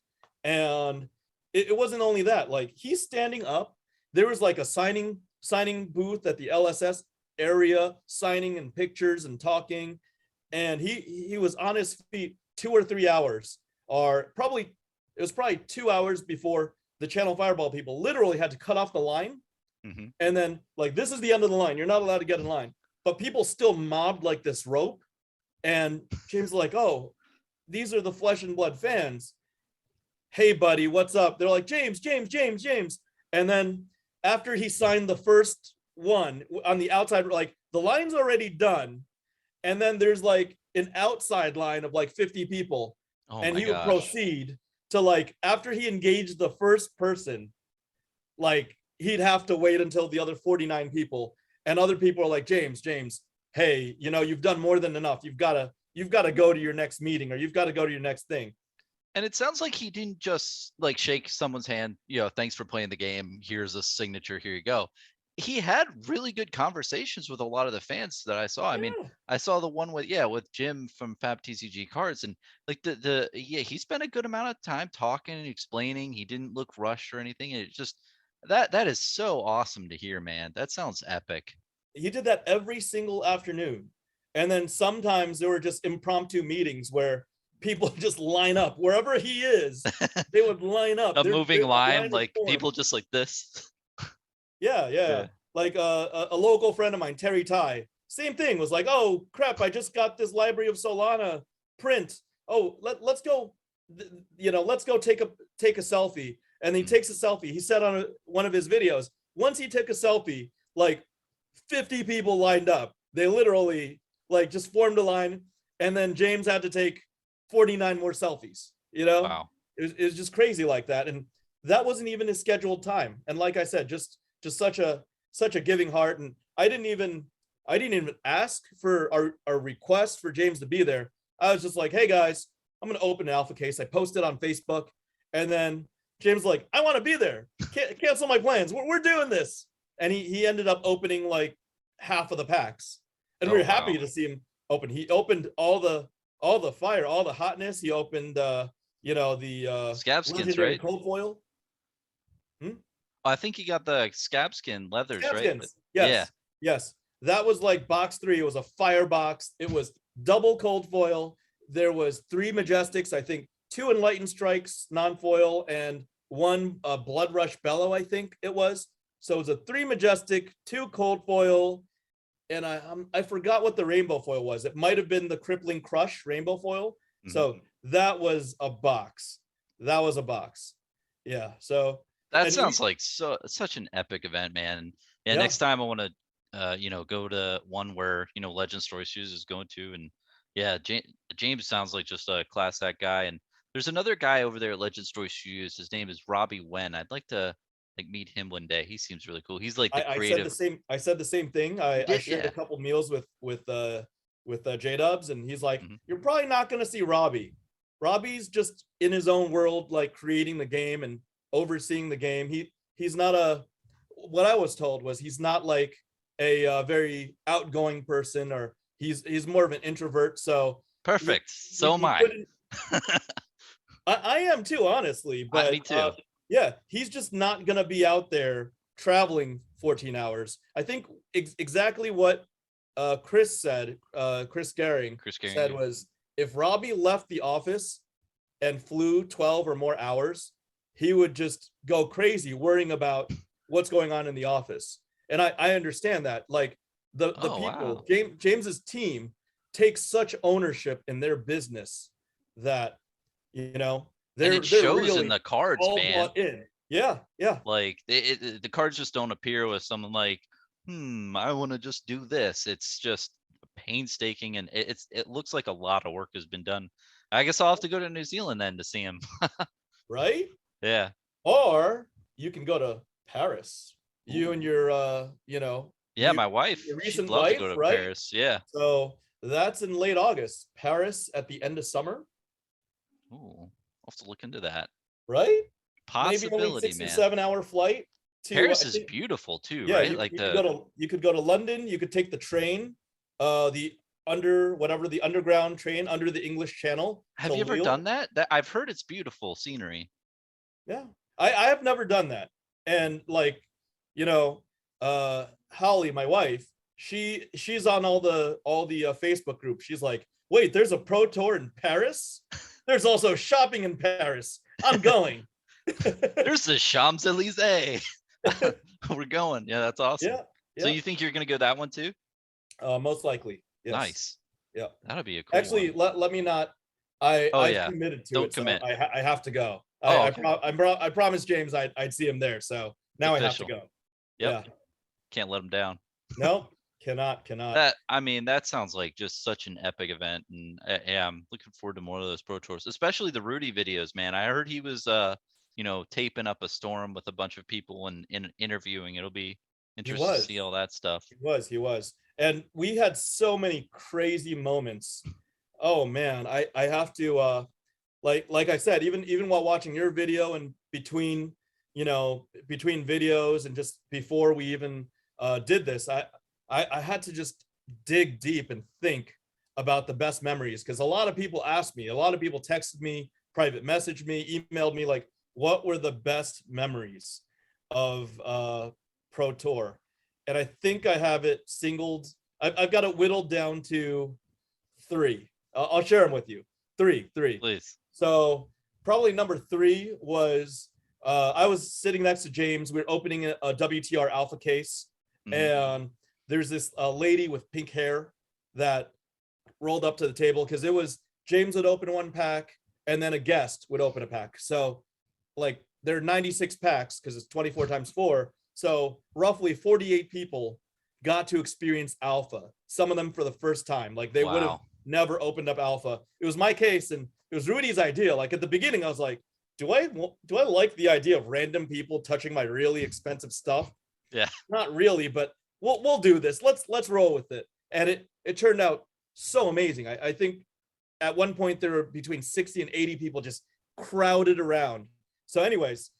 S2: And it wasn't only that, like, he's standing up. There was like a signing booth at the LSS area, signing and pictures and talking. And he was on his feet 2 or 3 hours, or it was probably 2 hours before the Channel Fireball people literally had to cut off the line.
S3: Mhm.
S2: And then, like, this is the end of the line. You're not allowed to get in line. But people still mobbed like this rope. And James was like, oh, these are the Flesh and Blood fans. Hey, buddy, what's up? They're like, James. And then after he signed the first one on the outside, like, the line's already done. And then there's like an outside line of like 50 people.
S3: Oh
S2: And
S3: my
S2: he would
S3: gosh.
S2: proceed to, like, after he engaged the first person, like, he'd have to wait until the other 49 people, and other people are like, James, hey, you know, you've done more than enough. You've got to go to your next meeting, or you've got to go to your next thing.
S3: And it sounds like he didn't just like shake someone's hand, you know, thanks for playing the game. Here's a signature. Here you go. He had really good conversations with a lot of the fans that I saw. I mean,
S2: Yeah.
S3: I saw the one with Jim from Fab TCG Cards, and like he spent a good amount of time talking and explaining. He didn't look rushed or anything. It just that is so awesome to hear, man. That sounds epic.
S2: He did that every single afternoon. And then sometimes there were just impromptu meetings where people just line up wherever he is. They would line up.
S3: A
S2: Their
S3: moving line,
S2: would
S3: like
S2: form.
S3: people just like this.
S2: Yeah. Like a local friend of mine, Terry Ty, same thing, was like, oh crap, I just got this Library of Solana print. Oh, let's go, you know, let's go take a selfie. And he takes a selfie. He said on one of his videos, once he took a selfie, like 50 people lined up. They literally, like, just formed a line, and then James had to take 49 more selfies. You know,
S3: Wow.
S2: it was just crazy like that. And that wasn't even his scheduled time. And like I said, just such a giving heart. And I didn't even ask for our request for James to be there. I was just like, hey guys, I'm gonna open an alpha case. I posted on Facebook, and then James was like, I want to be there. Cancel my plans. We're doing this. And he ended up opening like half of the packs, and we
S3: Oh,
S2: were happy
S3: wow.
S2: to see him open. He opened all the fire, all the hotness. He opened you know, the
S3: Scab skins,
S2: legendary
S3: right?
S2: cold foil.
S3: I think he got the scab skin leathers,
S2: Scab
S3: right?
S2: skins. Yes. That was like box 3. It was a fire box. It was double cold foil. There was 3 Majestics, I think 2 Enlightened Strikes non-foil, and 1 Blood Rush Bellow, I think it was. So it was a 3 Majestic, 2 cold foil, and I forgot what the rainbow foil was. It might have been the Crippling Crush rainbow foil. So that was a box. Yeah. So
S3: That
S2: and
S3: sounds like such an epic event, man. Yeah,
S2: Yeah.
S3: next time I want to go to one where Legend Story Studios is going to, and yeah, James sounds like just a class act guy. And there's another guy over there at Legend Story Studios. His name is Robbie Wen. I'd like to meet him one day. He seems really cool. He's like the
S2: I said
S3: creative.
S2: the same. I said the same thing. I shared
S3: Yeah.
S2: a couple meals with JDubs, and he's like,
S3: Mhm.
S2: "You're probably not going to see Robbie. Robbie's just in his own world, like creating the game and overseeing the game. He's not a. What I was told was he's not like a very outgoing person, or he's more of an introvert. So
S3: Perfect. So am
S2: we
S3: I.
S2: couldn't. I am too, honestly. But
S3: Me too.
S2: yeah, he's just not gonna be out there traveling 14 hours. I think exactly what Chris said. Chris Gehring said was, if Robbie left the office and flew 12 or more hours, he would just go crazy worrying about what's going on in the office. And I understand that. Like the people,
S3: wow.
S2: James's team takes such ownership in their business that
S3: And
S2: they're
S3: it shows
S2: really
S3: in the cards,
S2: all
S3: man.
S2: bought in. Yeah.
S3: Like the cards just don't appear with someone like, I want to just do this. It's just painstaking, and it looks like a lot of work has been done. I guess I'll have to go to New Zealand then to see him.
S2: Right?
S3: Yeah.
S2: Or you can go to Paris. You and your
S3: Yeah, my wife.
S2: your
S3: She'd
S2: recent
S3: love to
S2: wife,
S3: go to
S2: right?
S3: Paris. Yeah.
S2: So that's in late August. Paris at the end of summer.
S3: Ooh, I'll have to look into that.
S2: Right?
S3: Possibility,
S2: maybe only 6
S3: man.
S2: or 7 hour flight to
S3: Paris is beautiful too,
S2: yeah,
S3: right?
S2: you could go to London, you could take the train, the underground train under the English Channel.
S3: Have you ever done that? I've heard it's beautiful scenery.
S2: Yeah. I have never done that. And like, Holly, my wife, she's on all the Facebook groups. She's like, wait, there's a pro tour in Paris? There's also shopping in Paris. I'm going.
S3: There's the Champs-Elysees. We're going. Yeah, that's awesome.
S2: Yeah.
S3: So you think you're gonna go that one too?
S2: Most likely. Yes.
S3: Nice.
S2: Yeah.
S3: That'll be a cool
S2: Actually,
S3: one.
S2: let me not. I've committed to
S3: Don't
S2: it.
S3: commit.
S2: So I have to go.
S3: Okay.
S2: I promised James I'd see him there. So now I have to go.
S3: Yep.
S2: Yeah.
S3: Can't let him down.
S2: No, cannot.
S3: That sounds like just such an epic event, and yeah, I'm looking forward to more of those pro tours, especially the Rudy videos, man. I heard he was taping up a storm with a bunch of people and interviewing. It'll be interesting to see all that stuff.
S2: He was. And we had so many crazy moments. Oh man, I have to like I said, even while watching your video and between videos and just before we even did this, I had to just dig deep and think about the best memories, because a lot of people asked me, a lot of people texted me, private messaged me, emailed me, like, what were the best memories of Pro Tour? And I think I have it singled. I've got it whittled down to 3. I'll share them with you. Three.
S3: Please.
S2: So probably number 3 was I was sitting next to James. We were opening a WTR Alpha case, and there's this lady with pink hair that rolled up to the table, because it was James would open one pack and then a guest would open a pack. So like there are 96 packs because it's 24 times 4. So roughly 48 people got to experience Alpha, some of them for the first time. Like they would have never opened up Alpha. It was my case, and it was Rudy's idea. Like at the beginning, I was like, do I like the idea of random people touching my really expensive stuff?
S3: Yeah.
S2: Not really, but we'll do this. Let's roll with it. And it turned out so amazing. I think at one point there were between 60 and 80 people just crowded around. So anyways,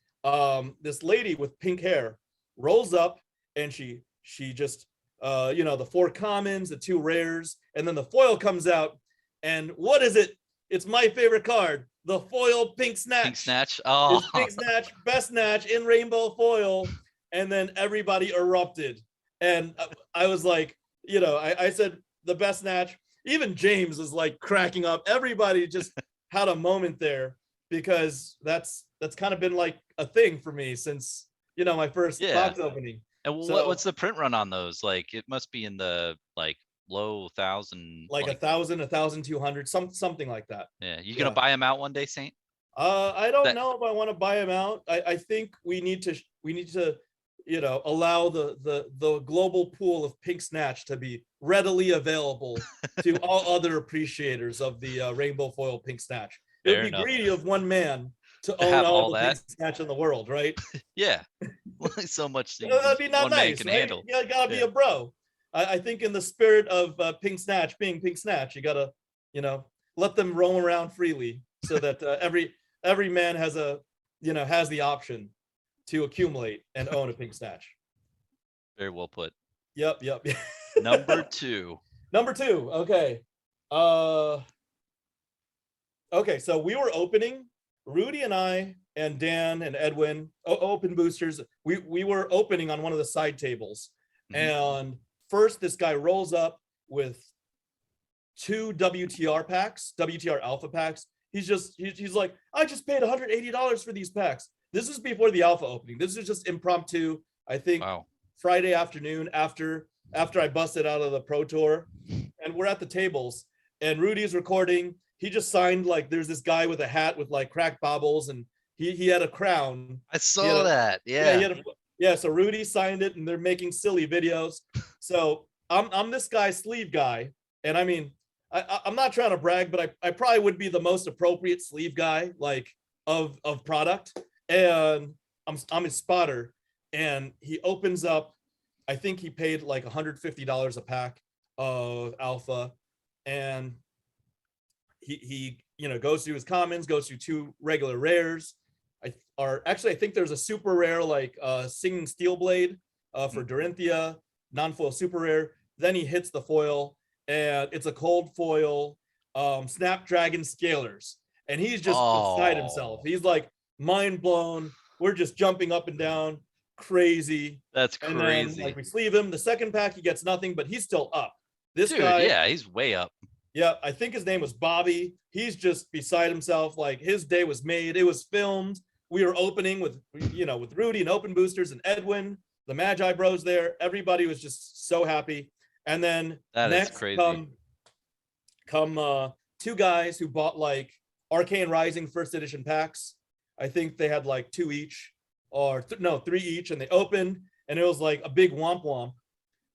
S2: this lady with pink hair rolls up, and she just the 4 commons, the 2 rares, and then the foil comes out. And what is it? It's my favorite card, the foil Pink Snatch.
S3: Pink Snatch. Oh,
S2: it's Pink Snatch, best Snatch in rainbow foil. And then everybody erupted. And I was like, I said the best Snatch. Even James was like cracking up. Everybody just had a moment there, because that's kind of been like a thing for me since my first box opening.
S3: And what's the print run on those? Like it must be in the like low 1,000,
S2: like 1,000, 1,200, something like that.
S3: Yeah, you gonna buy them out one day, Saint?
S2: I don't know if I want to buy them out. I think we need to allow the global pool of pink Snatch to be readily available to all other appreciators of the rainbow foil pink Snatch. It
S3: Fair
S2: would be
S3: enough.
S2: greedy of one man to
S3: To
S2: own
S3: have
S2: all
S3: all
S2: the
S3: that.
S2: pink Snatch in the world, right?
S3: Yeah. So much that
S2: That'd be not
S3: one man
S2: nice,
S3: can
S2: right?
S3: handle.
S2: You gotta be
S3: Yeah.
S2: a bro. I think in the spirit of pink Snatch being pink Snatch, you gotta, let them roam around freely so that every man has has the option to accumulate and own a pink Snatch.
S3: Very well put.
S2: Yep.
S3: Number 2.
S2: Number 2. Okay. Okay, so we were opening, Rudy and I and Dan and Edwin, open boosters. We were opening on one of the side tables. And first this guy rolls up with 2 WTR packs, WTR alpha packs. He's like, I just paid $180 for these packs. This is before the alpha opening. This is just impromptu. I think
S3: Wow.
S2: Friday afternoon after I busted out of the Pro Tour, and we're at the tables and Rudy's recording. He just signed, like, there's this guy with a hat with like cracked bobbles, and he had a crown.
S3: I saw that.
S2: Yeah. So Rudy signed it, and they're making silly videos. So I'm this guy's sleeve guy, and I mean, I'm not trying to brag, but I probably would be the most appropriate sleeve guy, like of product. And I'm his spotter, and he opens up. I think he paid like $150 a pack of alpha, and he goes through his commons, goes through 2 regular rares. I think there's a super rare, like Singing Steel Blade for Dorinthia, non-foil super rare. Then he hits the foil, and it's a cold foil Snapdragon Scalers, and he's just beside himself. He's like mind blown. We're just jumping up and down, crazy.
S3: That's
S2: and
S3: crazy.
S2: then, like, we sleeve him. The second pack he gets nothing, but he's still up. This
S3: Dude,
S2: guy,
S3: yeah, he's way up.
S2: yeah, I think his name was Bobby. He's just beside himself. Like, his day was made. It was filmed. We were opening with Rudy and open boosters and Edwin, the Magi Bros there. Everybody was just so happy. And then
S3: That is
S2: next
S3: crazy.
S2: come 2 guys who bought like Arcane Rising first edition packs. I think they had like 2 each, or 3 each, and they opened, and it was like a big womp womp.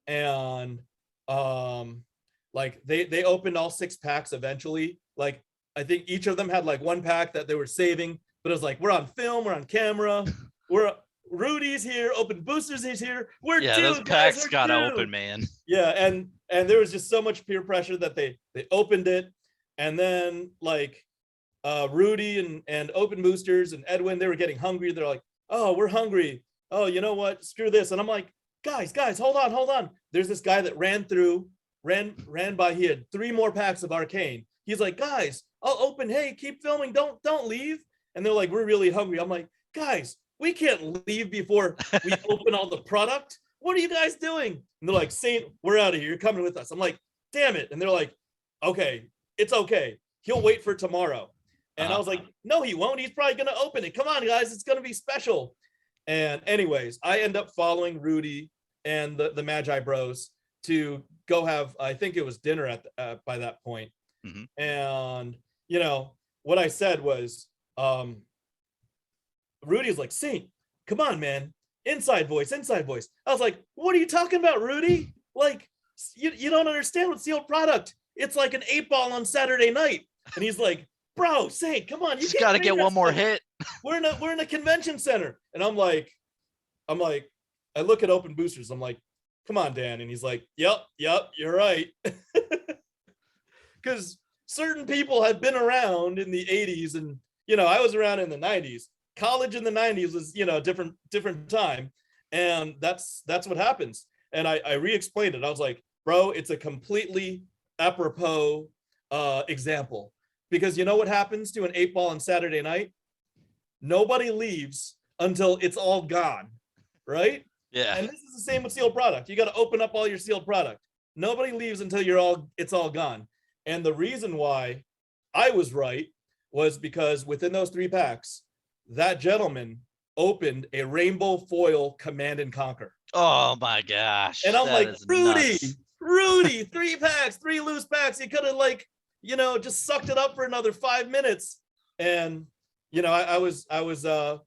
S2: And like they opened all 6 packs eventually. Like, I think each of them had like 1 pack that they were saving, but it was like, we're on film, we're on camera, Rudy's here, open boosters is here. We're due,
S3: those
S2: guys,
S3: packs
S2: we're
S3: gotta
S2: due.
S3: open, man.
S2: Yeah, and there was just so much peer pressure that they opened it, and then like Rudy and open boosters and Edwin, they were getting hungry. They're like, oh, we're hungry. Oh, you know what? Screw this. And I'm like, guys, hold on. There's this guy that ran by. He had 3 more packs of Arcane. He's like, guys, I'll open. Hey, keep filming. Don't leave. And they're like, we're really hungry. I'm like, guys, we can't leave before we open all the product. What are you guys doing? And they're like, Saint, we're out of here. You're coming with us. I'm like, damn it. And they're like, okay, it's okay. He'll wait for tomorrow. And I was like, no, he won't. He's probably going to open it. Come on, guys. It's going to be special. And anyways, I end up following Rudy and the Magi Bros to go have, I think it was dinner by that point. And, what I said was, Rudy's like, Saint, come on, man. Inside voice. I was like, what are you talking about, Rudy? Like, you don't understand what's sealed product. It's like an 8-ball on Saturday night. And he's like, bro, Saint, come on. You
S3: just got to get one more hit.
S2: We're in a convention center. And I'm like, I look at open boosters. I'm like, come on, Dan. And he's like, yep, you're right. Because certain people had been around in the 80s, and, I was around in the 90s. College in the 90s was, different time. And that's what happens. And I re-explained it. I was like, bro, it's a completely apropos example. Because you know what happens to an 8-ball on Saturday night? Nobody leaves until it's all gone, right?
S3: Yeah.
S2: And this is the same with sealed product. You got to open up all your sealed product. Nobody leaves until it's all gone. And the reason why I was right was because within those 3 packs, that gentleman opened a rainbow foil Command and Conquer.
S3: Oh my gosh.
S2: And I'm like,
S3: nuts.
S2: Rudy, 3 packs, 3 loose packs. He could have just sucked it up for another 5 minutes. And, I was mouthing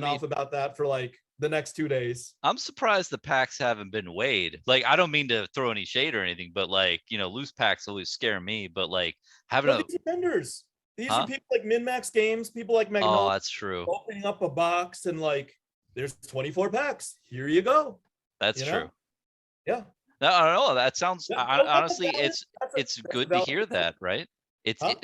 S2: off about that for like the next 2 days.
S3: I'm surprised the packs haven't been weighed. Like, I don't mean to throw any shade or anything, but like, loose packs always scare me. But like having
S2: Well,
S3: a,
S2: these are vendors. These are
S3: huh?
S2: people like MinMax Games, people like
S3: Oh,
S2: Magnolia,
S3: that's true.
S2: opening up a box and like, there's 24 packs. Here you go.
S3: That's
S2: You know?
S3: true.
S2: Yeah.
S3: No, I don't know. That sounds honestly,
S2: That's
S3: it's
S2: a
S3: good to
S2: valid
S3: hear
S2: concern.
S3: that, right?
S2: Huh?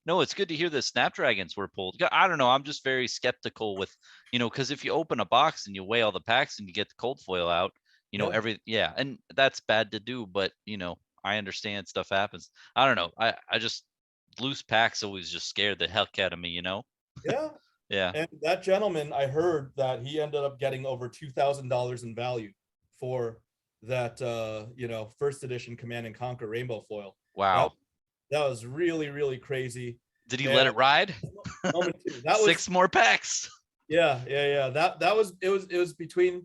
S3: No, it's good to hear the Snapdragons were pulled. I don't know. I'm just very skeptical with, because if you open a box and you weigh all the packs and you get the cold foil out, and that's bad to do, but I understand stuff happens. I don't know. I just loose packs always just scared the heck out of me,
S2: Yeah.
S3: Yeah.
S2: And that gentleman, I heard that he ended up getting over $2,000 in value for that, first edition Command and Conquer Rainbow foil.
S3: Wow.
S2: That was really, really crazy.
S3: Did he let it ride?
S2: Moment two. That was
S3: 6 more packs.
S2: yeah. That was it was between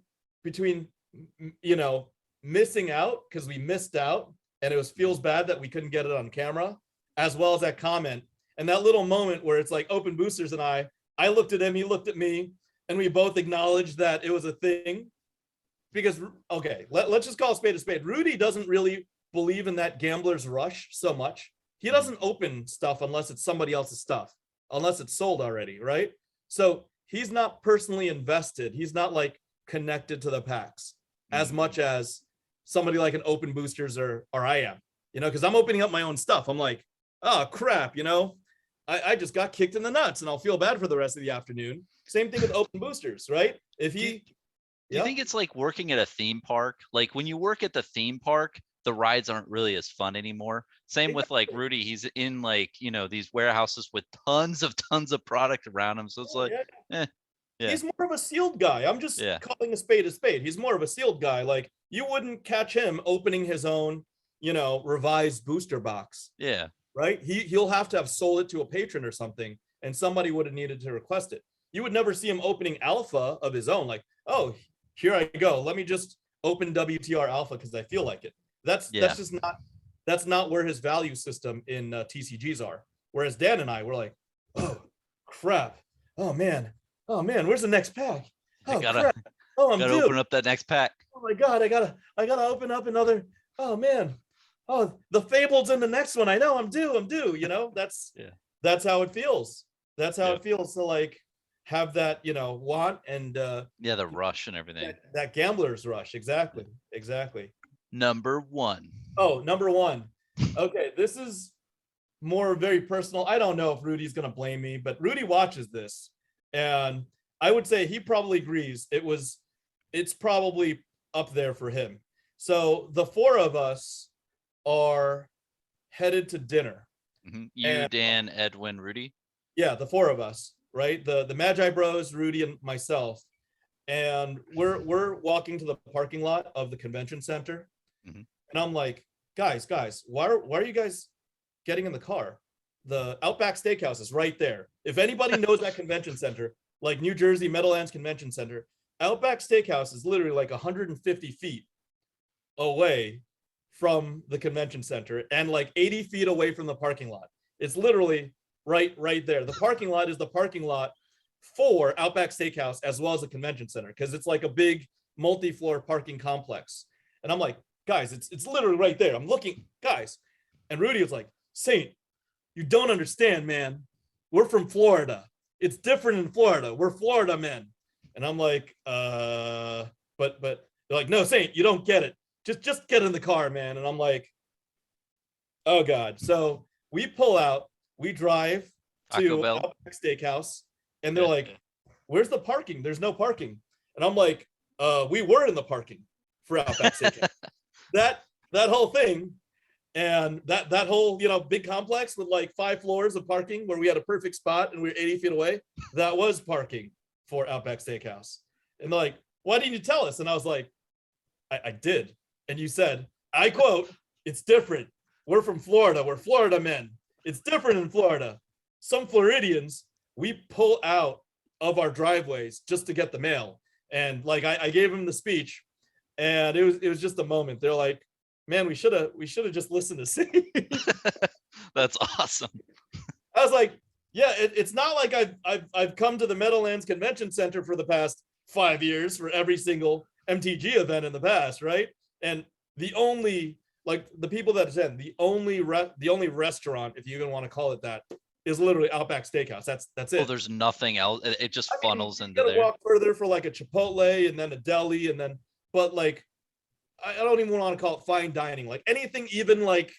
S2: missing out because we missed out, and it feels bad that we couldn't get it on camera, as well as that comment and that little moment where it's like Open Boosters and I looked at him, he looked at me, and we both acknowledged that it was a thing. Because let's just call a spade a spade. Rudy doesn't really believe in that gambler's rush so much. He doesn't open stuff unless it's somebody else's stuff, unless it's sold already, right? So he's not personally invested. He's not like connected to the packs as much as somebody like an Open Boosters or I am, because I'm opening up my own stuff. I'm like, oh crap, I just got kicked in the nuts and I'll feel bad for the rest of the afternoon. Same thing with Open Boosters, right? If he
S3: Do you think it's like working at a theme park? Like when you work at the theme park, the rides aren't really as fun anymore. Same with like Rudy. He's in like, these warehouses with tons of product around him. So it's like, yeah.
S2: He's more of a sealed guy. I'm just calling a spade a spade. He's more of a sealed guy. Like you wouldn't catch him opening his own, revised booster box.
S3: Yeah.
S2: Right. He'll have to have sold it to a patron or something, and somebody would have needed to request it. You would never see him opening alpha of his own. Like, oh, here I go. Let me just open WTR alpha because I feel like it. That's not where his value system in TCGs are. Whereas Dan and I were like, oh crap, oh man, where's the next pack? Oh crap, oh I'm
S3: gotta
S2: due.
S3: Open up that next pack.
S2: Oh my god, I gotta open up another. Oh man, oh the Fabled's in the next one. I know I'm due. That's how it feels. That's how it feels to like have that want and
S3: the rush and everything.
S2: That gambler's rush. Exactly.
S3: Number one.
S2: Okay, this is more very personal. I don't know if Rudy's gonna blame me, but Rudy watches this, and I would say he probably agrees. It's probably up there for him. So the 4 of us are headed to dinner.
S3: You, Dan, Edwin, Rudy.
S2: Yeah, the 4 of us, right? The Magi Bros, Rudy, and myself, and we're walking to the parking lot of the convention center, and I'm like, guys, why are you guys getting in the car? The Outback Steakhouse is right there. If anybody knows that convention center, like New Jersey Meadowlands Convention Center, Outback Steakhouse is literally like 150 feet away from the convention center and like 80 feet away from the parking lot. It's literally right there. The parking lot is the parking lot for Outback Steakhouse as well as the convention center, because it's like a big multi-floor parking complex. And I'm like, guys, it's literally right there. I'm looking, guys. And Rudy was like, Saint, you don't understand, man. We're from Florida. It's different in Florida. We're Florida men. And I'm like, but they're like, no, Saint, you don't get it. Just get in the car, man. And I'm like, oh God. So we pull out, we drive to Outback Steakhouse, and they're like, where's the parking? There's no parking. And I'm like, we were in the parking for Outback Steakhouse. that whole thing, and that whole big complex with like 5 floors of parking where we had a perfect spot and we were 80 feet away, that was parking for Outback Steakhouse. And they're like, why didn't you tell us? And I was like, I did. And you said, I quote, it's different. We're from Florida. We're Florida men. It's different in Florida. Some Floridians, we pull out of our driveways just to get the mail. And like I gave him the speech, and it was just a moment. They're like, man, we should have just listened to see.
S3: That's awesome.
S2: I was like, yeah, it's not like I've come to the Meadowlands Convention Center for the past 5 years for every single MTG event in the past, right? And the only like the people that attend, the only restaurant, if you even want to call it that, is literally Outback Steakhouse. That's it.
S3: Oh, there's nothing else. It just funnels
S2: you
S3: into
S2: gotta
S3: there.
S2: walk further for like a Chipotle and then a deli and then, but like I don't even want to call it fine dining. Like anything even like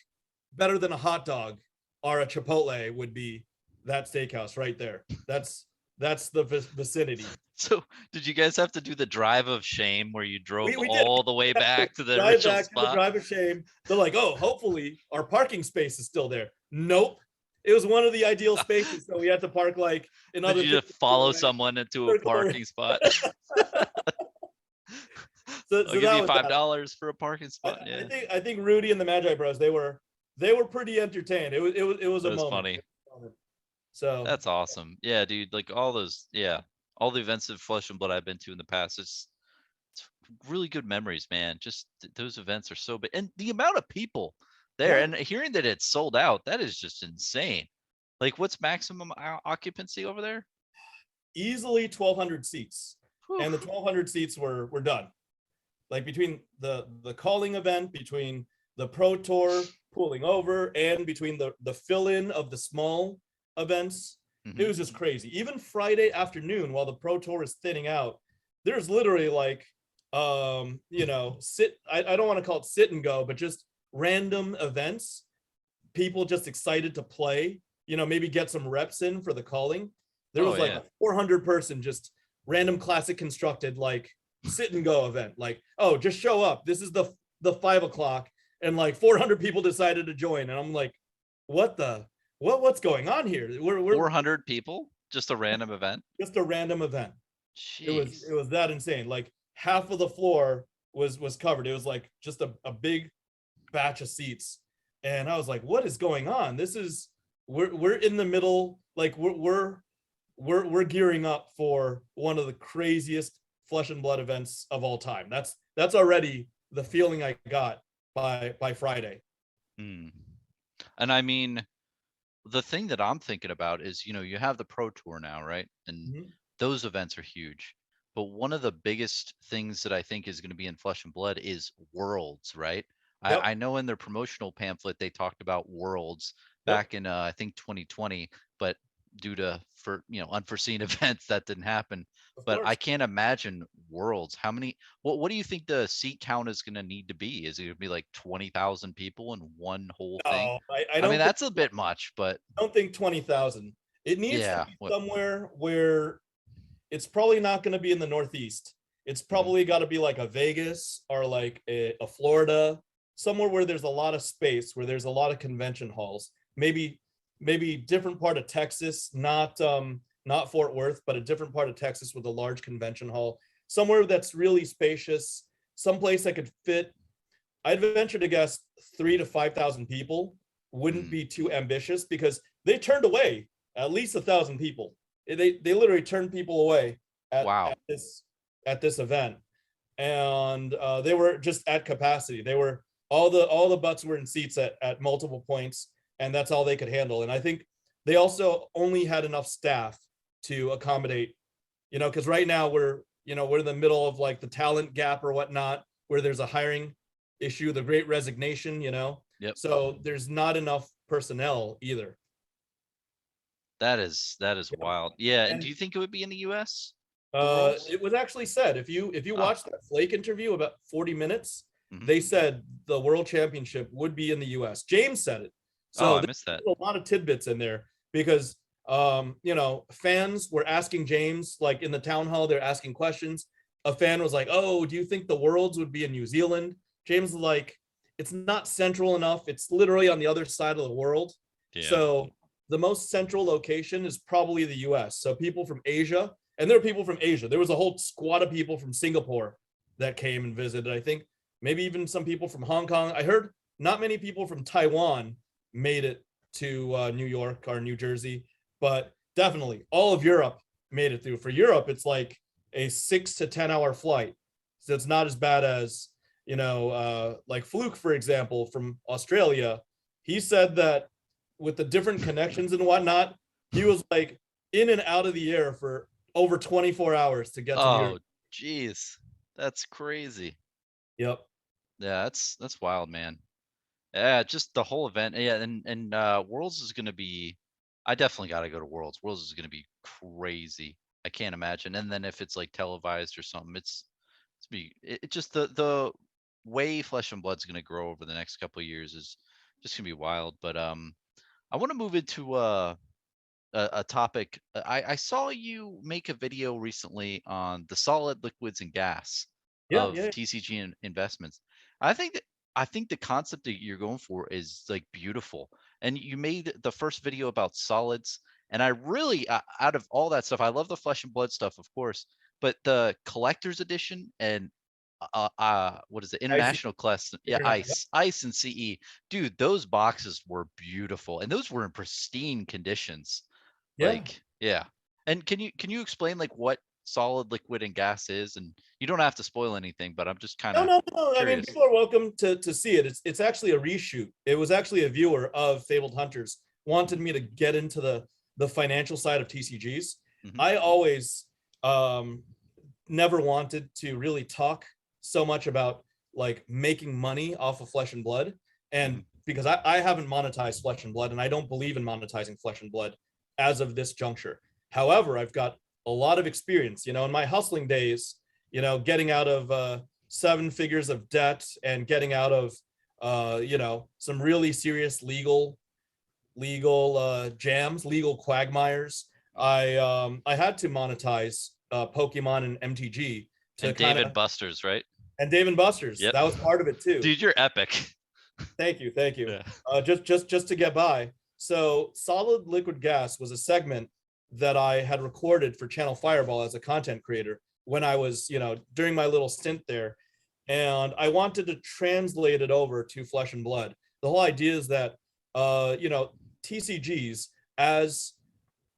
S2: better than a hot dog or a Chipotle would be that steakhouse right there. That's the vicinity.
S3: So did you guys have to do the drive of shame where you drove
S2: We did.
S3: all the way back to the
S2: Drive
S3: original
S2: back to the
S3: spot?
S2: drive of shame. They're like, oh, hopefully our parking space is still there. Nope. It was one of the ideal spaces, so we had to park like another.
S3: Did you just follow someone into a parking spot?
S2: So
S3: I'll give you $5 for a parking spot. Yeah,
S2: I think Rudy and the Magi Bros, they were pretty entertained. It was a moment.
S3: funny.
S2: So
S3: That's awesome. Yeah, dude. Like all those, all the events of Flesh and Blood I've been to in the past. It's really good memories, man. Just those events are so big, and the amount of people there,
S2: Yeah.
S3: and hearing that it's sold out, that is just insane. Like, what's maximum occupancy over there?
S2: easily 1,200 seats.
S3: Whew.
S2: And the 1,200 seats were done. Like between the calling event, between the Pro Tour pulling over, and between the fill-in of the small events, it was just crazy. Even Friday afternoon, while the Pro Tour is thinning out, there's literally like, you know, I don't want to call it sit and go, but just random events. People just excited to play, you know, maybe get some reps in for the calling. There was like a 400 person, just random classic constructed, like sit and go event. Like, oh, just show up. This is the 5 o'clock. And like 400 people decided to join. And I'm like, what's going on here? We're
S3: 400 people, just a random event.
S2: Just a random event.
S3: Jeez.
S2: It was that insane. Like half of the floor was covered. It was like just a big batch of seats. And I was like, what is going on? This is we're in the middle, like we're gearing up for one of the craziest Flesh and Blood events of all time. That's already the feeling I got by Friday.
S3: And I mean, the thing that I'm thinking about is, you know, you have the Pro Tour now, right? And those events are huge. But one of the biggest things that I think is going to be in Flesh and Blood is Worlds, right?
S2: Yep.
S3: I know in their promotional pamphlet they talked about Worlds back in I think 2020, but due to unforeseen events that didn't happen. But I can't imagine Worlds. How many? What do you think the seat count is going to need to be? Is it going to be like 20,000 people in one whole thing?
S2: I
S3: mean, that's a bit much, but
S2: I don't think 20,000. It needs to be somewhere where it's probably not going to be in the Northeast. It's probably got to be like a Vegas or like a Florida, somewhere where there's a lot of space, where there's a lot of convention halls. Maybe different part of Texas, not Fort Worth, but a different part of Texas with a large convention hall, somewhere that's really spacious, someplace that could fit. I'd venture to guess 3,000 to 5,000 people wouldn't be too ambitious, because they turned away at least 1,000 people. They literally turned people away at this event, and they were just at capacity. They were all the butts were in seats at multiple points, and that's all they could handle. And I think they also only had enough staff to accommodate, you know, because right now we're in the middle of like the talent gap or whatnot, where there's a hiring issue, the great resignation, you know.
S3: Yep.
S2: So there's not enough personnel either.
S3: That is wild. Yeah. And do you think it would be in the US?
S2: It was actually said, if you watch that Flake interview, about 40 minutes, they said the World Championship would be in the US. James said it. So
S3: I missed that.
S2: A lot of tidbits in there, because fans were asking James, like in the town hall, they're asking questions. A fan was like, oh, do you think the Worlds would be in New Zealand? James was like, it's not central enough. It's literally on the other side of the world. Yeah. So the most central location is probably the US. So people from Asia, and there are people from Asia. There was a whole squad of people from Singapore that came and visited. I think maybe even some people from Hong Kong. I heard not many people from Taiwan made it to New York or New Jersey, but definitely all of Europe made it through. For Europe, it's like a 6 to 10 hour flight. So it's not as bad as, like Fluke, for example, from Australia. He said that with the different connections and whatnot, he was like in and out of the air for over 24 hours to get to New York.
S3: jeez, that's crazy.
S2: Yep.
S3: Yeah, that's wild, man. Yeah, just the whole event. Yeah, and Worlds is gonna be. I definitely got to go to Worlds. Worlds is gonna be crazy. I can't imagine. And then if it's like televised or something, it just the way Flesh and Blood's gonna grow over the next couple of years is just gonna be wild. But I want to move into a topic. I saw you make a video recently on the solid liquids and gas
S2: Yeah,
S3: of
S2: yeah.
S3: TCG investments. I think that I think the concept that you're going for is like beautiful. And you made the first video about solids, and I really out of all that stuff, I love the Flesh and Blood stuff, of course, but the collector's edition and what is it,
S2: Icy.
S3: international class, yeah,
S2: International.
S3: ice and CE, dude, those boxes were beautiful and those were in pristine conditions.
S2: Yeah.
S3: Like, yeah. And can you explain like what solid, liquid, and gas is? And you don't have to spoil anything, but I'm just kind
S2: No,
S3: of
S2: no, no. I mean,
S3: curious.
S2: people are welcome to see it. It's actually a reshoot. It was actually a viewer of Fabled Hunters wanted me to get into the financial side of TCGs.
S3: Mhm.
S2: I always never wanted to really talk so much about like making money off of Flesh and Blood, and because I haven't monetized Flesh and Blood, and I don't believe in monetizing Flesh and Blood as of this juncture. However, I've got a lot of experience, in my hustling days, getting out of 7 figures of debt and getting out of some really serious legal jams, legal quagmires. I had to monetize Pokemon and MTG to
S3: And
S2: kind
S3: David
S2: of,
S3: Buster's, right?
S2: and Dave and Buster's.
S3: Yep.
S2: That was part of it too.
S3: Dude, you're epic.
S2: Thank you.
S3: Yeah.
S2: Just to get by. So solid liquid gas was a segment that I had recorded for Channel Fireball as a content creator when I was, during my little stint there. And I wanted to translate it over to Flesh and Blood. The whole idea is that, TCGs as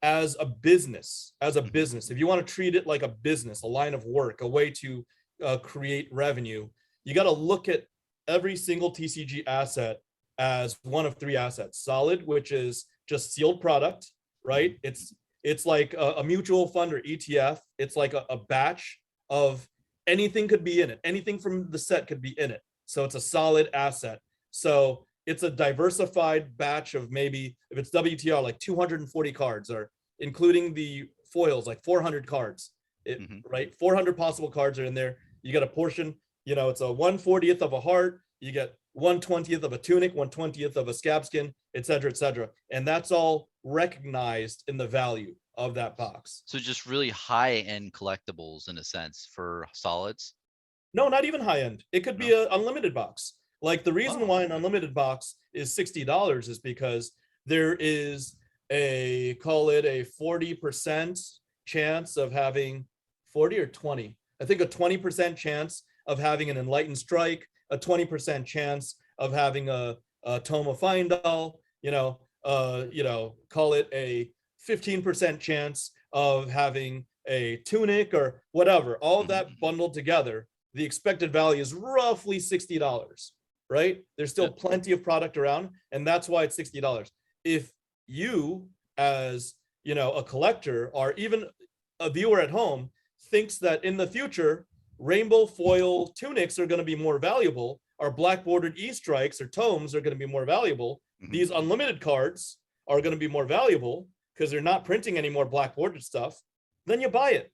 S2: a business, if you want to treat it like a business, a line of work, a way to create revenue, you got to look at every single TCG asset as one of 3 assets: solid, which is just sealed product, right? It's like a mutual fund or ETF. It's like a batch of anything could be in it. Anything from the set could be in it. So it's a solid asset. So it's a diversified batch of, maybe if it's WTR, like 240 cards, or including the foils, like 400 cards, right? 400 possible cards are in there. You get a portion, it's a 1/40th of a heart. You get 1/20th of a tunic, 1/20th of a scab skin, etc., etc. And that's all recognized in the value of that box.
S3: So just really high end collectibles in a sense for solids.
S2: No, not even high end. It could be an unlimited box. Like, the reason why an unlimited box is $60 is because there is call it a 40% chance of having 40 or 20. I think a 20% chance of having an Enlightened Strike, a 20% chance of having a Tome of Findall, call it a 15% chance of having a tunic or whatever. All of that bundled together, the expected value is roughly $60, right? There's still plenty of product around, and that's why it's $60. If you, as a collector, or even a viewer at home, thinks that in the future rainbow foil tunics are going to be more valuable, or black bordered E-strikes or tomes are going to be more valuable, these unlimited cards are going to be more valuable because they're not printing any more black bordered stuff, then you buy it.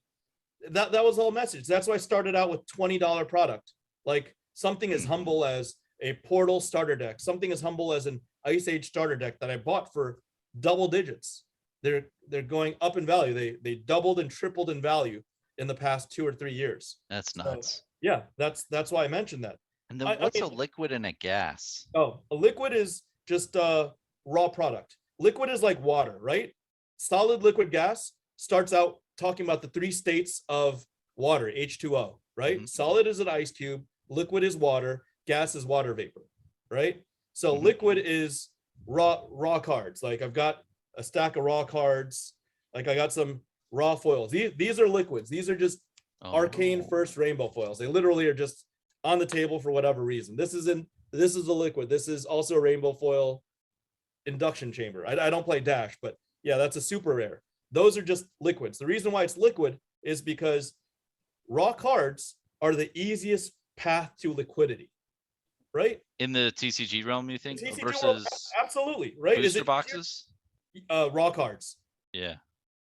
S2: That was the whole message. That's why I started out with $20 product, like something as humble as a Portal starter deck, something as humble as an Ice Age starter deck that I bought for double digits. They're going up in value. They doubled and tripled in value in the past 2 or 3 years.
S3: That's nuts.
S2: So, yeah, that's why I mentioned that.
S3: And then what's a liquid and a gas?
S2: Oh, a liquid is just a raw product. Liquid is like water, right? Solid, liquid, gas starts out talking about the 3 states of water, H2O, right? Solid is an ice cube, liquid is water, gas is water vapor, right? So liquid is raw cards. Like, I've got a stack of raw cards. Like, I got some raw foils. These are liquids. These are just arcane first rainbow foils. They literally are just on the table for whatever reason. This is a liquid. This is also a rainbow foil induction chamber. I don't play Dash, but yeah, that's a super rare. Those are just liquids. The reason why it's liquid is because raw cards are the easiest path to liquidity, right?
S3: In the TCG realm, you
S2: The
S3: think
S2: TCG world,
S3: versus
S2: absolutely, right? Is
S3: booster
S2: it
S3: boxes?
S2: raw cards?
S3: Yeah,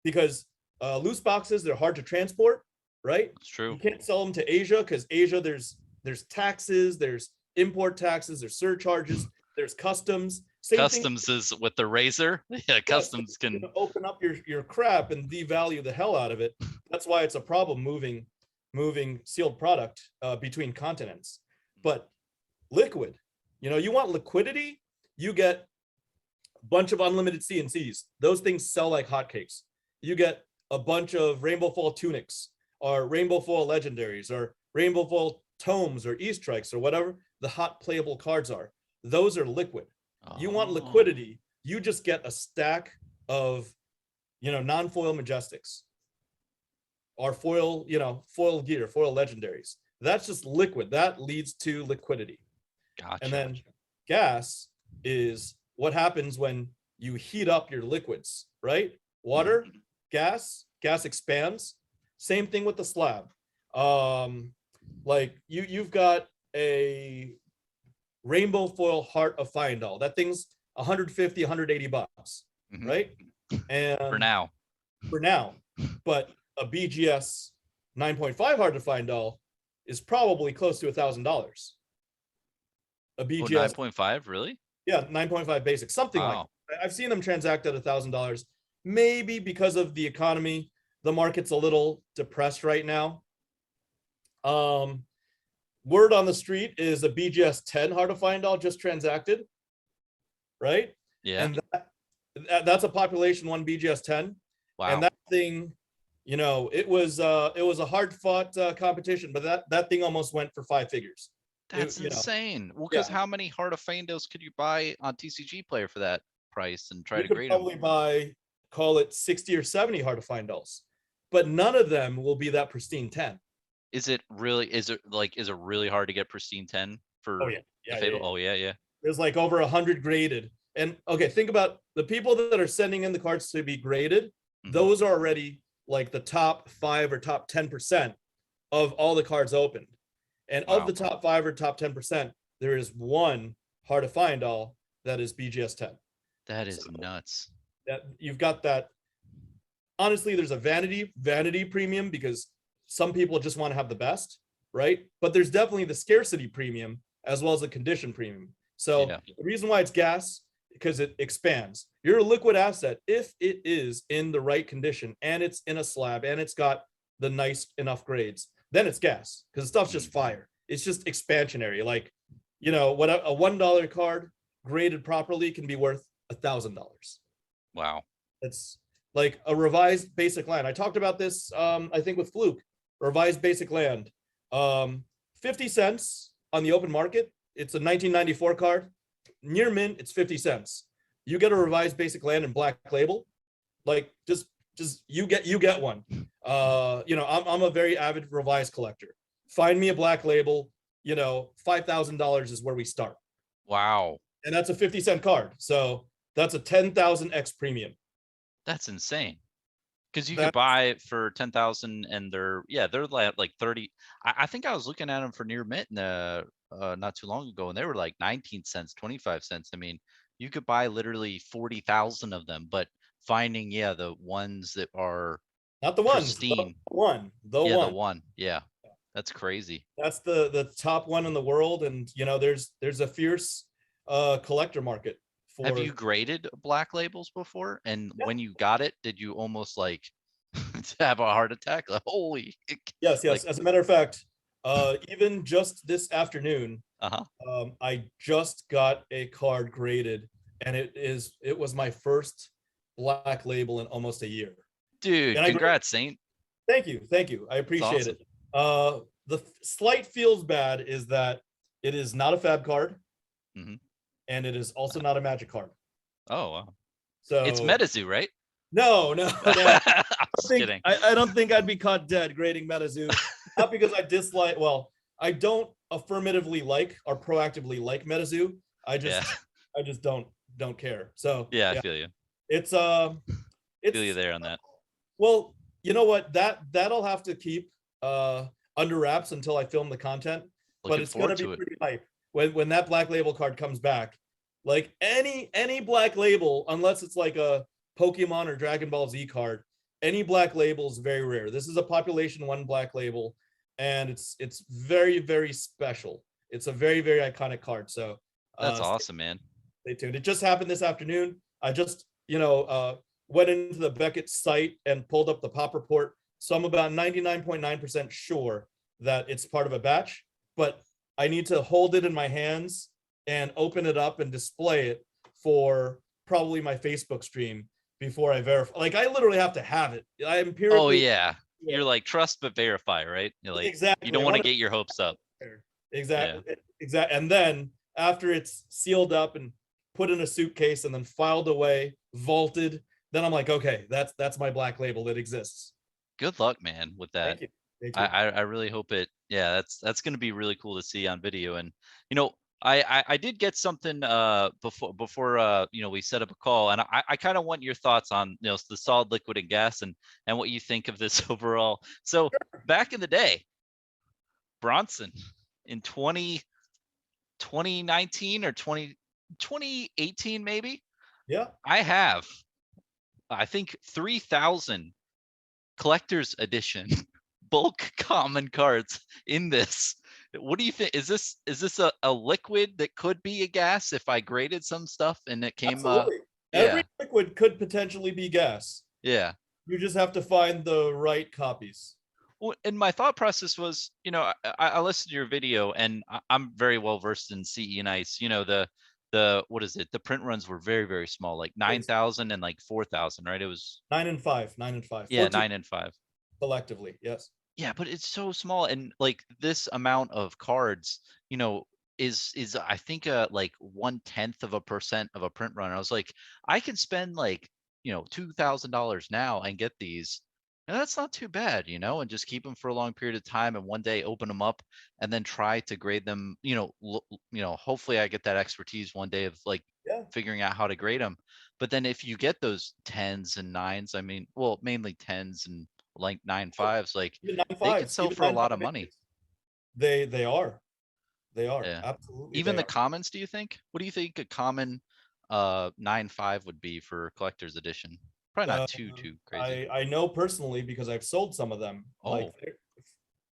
S2: Because loose boxes, they're hard to transport, right?
S3: that's true.
S2: You can't sell them to Asia because Asia, there's taxes, there's import taxes, there's surcharges, there's customs. Same
S3: Customs is with the razor. Yeah, customs
S2: thing,
S3: can.
S2: open up your crap and devalue the hell out of it. That's why it's a problem moving sealed product between continents. But liquid, you want liquidity, you get a bunch of unlimited CNCs. Those things sell like hotcakes. You get a bunch of rainbow foil tunics or rainbow foil legendaries or rainbow foil tomes or e-strikes or whatever the hot playable cards are. Those are liquid. You want liquidity, you just get a stack of non-foil majestics or foil gear, foil legendaries. That's just liquid. That leads to liquidity.
S3: Gotcha.
S2: And then gas is what happens when you heat up your liquids, right? Water, gas expands. Same thing with the slab. Like you've got a rainbow foil Heart of Fyendal. That thing's 150, 180 bucks, right? And
S3: for now,
S2: but a BGS 9.5 Heart of Fyendal is probably close to $1,000. A BGS
S3: 9.5, really?
S2: Yeah, 9.5 basic, something like that. I've seen them transact at $1,000. Maybe because of the economy, the market's a little depressed right now. Word on the street is a BGS 10 Heart of Fyendal just transacted, right?
S3: Yeah.
S2: And that's a population 1 BGS 10.
S3: Wow.
S2: And that thing, it was a hard fought competition, but that thing almost went for 5 figures.
S3: That's insane. Well, because
S2: yeah.
S3: how many Heart of Fyendals could you buy on TCG Player for that price and try to
S2: could
S3: grade them?
S2: probably buy, call it 60 or 70 Heart of Fyendals, but none of them will be that pristine 10.
S3: Is it really hard to get pristine 10 for
S2: Oh yeah.
S3: Fatal? Oh yeah.
S2: There's like over 100 graded. And okay, think about the people that are sending in the cards to be graded. Those are already like the top 5 or top 10% of all the cards opened. And of the top 5 or top 10%, there is 1 Heart of Fyendal that is BGS 10.
S3: That is nuts.
S2: That you've got that. Honestly, there's a vanity premium because some people just want to have the best, right? But there's definitely the scarcity premium as well as the condition premium. So the reason why it's gas, because it expands. You're a liquid asset if it is in the right condition and it's in a slab and it's got the nice enough grades. Then it's gas because the stuff's just fire. It's just expansionary. Like, what a $1 card graded properly can be worth $1,000.
S3: Wow.
S2: It's like a revised basic land. I talked about this, I think with Fluke. Revised basic land, 50 cents on the open market. It's a 1994 card. Near mint, it's 50 cents. You get a revised basic land in black label, like just you get one. I'm a very avid revised collector. Find me a black label. $5,000 is where we start.
S3: Wow.
S2: And that's a 50-cent card. So that's a 10,000x premium.
S3: That's insane. Because you could buy it for 10,000 and they're like 30. I think I was looking at them for near mint not too long ago, and they were like 19 cents, 25 cents. I mean, you could buy literally 40,000 of them, but finding the ones that are
S2: not the ones,
S3: pristine.
S2: The
S3: one. Yeah, that's crazy.
S2: That's the top one in the world, and there's a fierce collector market.
S3: Have you graded black labels before? And when you got it, did you almost like have a heart attack? Like, holy.
S2: Yes. As a matter of fact, even just this afternoon, I just got a card graded, and it was my first black label in almost a year.
S3: Dude, congrats, Saint.
S2: Thank you. I appreciate it. The slight feels bad is that it is not a Fab card. And it is also not a Magic card.
S3: Oh, wow.
S2: So
S3: it's MetaZoo, right?
S2: No.
S3: I'm kidding.
S2: I don't think I'd be caught dead grading MetaZoo. Not because I dislike. Well, I don't affirmatively like or proactively like MetaZoo. I just don't care. So
S3: I feel you.
S2: It's
S3: feel you there on that.
S2: Well, you know what? That'll have to keep under wraps until I film the content, but
S3: Looking
S2: it's gonna
S3: forward
S2: be
S3: to it.
S2: pretty hype when that black label card comes back. Like any black label, unless it's like a Pokemon or Dragon Ball Z card, any black label is very rare. This is a population one black label, and it's very very special. It's a very very iconic card. So
S3: That's
S2: stay,
S3: awesome, man.
S2: stay tuned. It just happened this afternoon. I just went into the Beckett site and pulled up the pop report. So I'm about 99.9% sure that it's part of a batch, but I need to hold it in my hands and open it up and display it for probably my Facebook stream before I verify. Like I literally have to have it. I
S3: Oh
S2: empirically.
S3: yeah. You're like trust but verify, right? You're like
S2: Exactly.
S3: you don't want to get your hopes up.
S2: Exactly. Exactly. And then after it's sealed up and put in a suitcase and then filed away, vaulted, then I'm like, okay, that's my black label that exists.
S3: Good luck, man, with that.
S2: Thank you. Thank you.
S3: I really hope it. Yeah, that's gonna be really cool to see on video. And you know, I did get something before we set up a call, and I kind of want your thoughts on the solid, liquid, and gas, and what you think of this overall. So back in the day, Bronson in 2019 or 2018 maybe.
S2: Yeah.
S3: I think 3,000 collector's edition bulk common cards in this. What do you think? Is this a liquid that could be a gas if I graded some stuff and it came
S2: Absolutely. Every liquid could potentially be gas.
S3: Yeah.
S2: You just have to find the right copies.
S3: Well, and my thought process was, I listened to your video and I'm very well versed in CE and ICE. The what is it? The print runs were very, very small, like 9,000 and like 4,000, right? It was
S2: 9 and 5.
S3: Yeah,
S2: 14
S3: 9 and 5.
S2: collectively. Yes.
S3: Yeah, but it's so small, and like this amount of cards, is I think like 0.1% of a print run. I was like, I can spend like $2,000 now and get these, and that's not too bad, and just keep them for a long period of time, and one day open them up, and then try to grade them. Hopefully I get that expertise one day of like figuring out how to grade them. But then if you get those 10s and 9s, I mean, well, mainly 10s and like 9.5s, like
S2: Even 9
S3: they could
S2: 5s,
S3: sell
S2: even
S3: for a
S2: 9
S3: lot
S2: 5
S3: of money.
S2: They are. They are.
S3: Yeah.
S2: Absolutely.
S3: Even
S2: they
S3: the
S2: are.
S3: commons, do you think? What do you think a common 9.5 would be for collector's edition? Probably not too crazy.
S2: I know personally because I've sold some of them.
S3: Oh.
S2: Like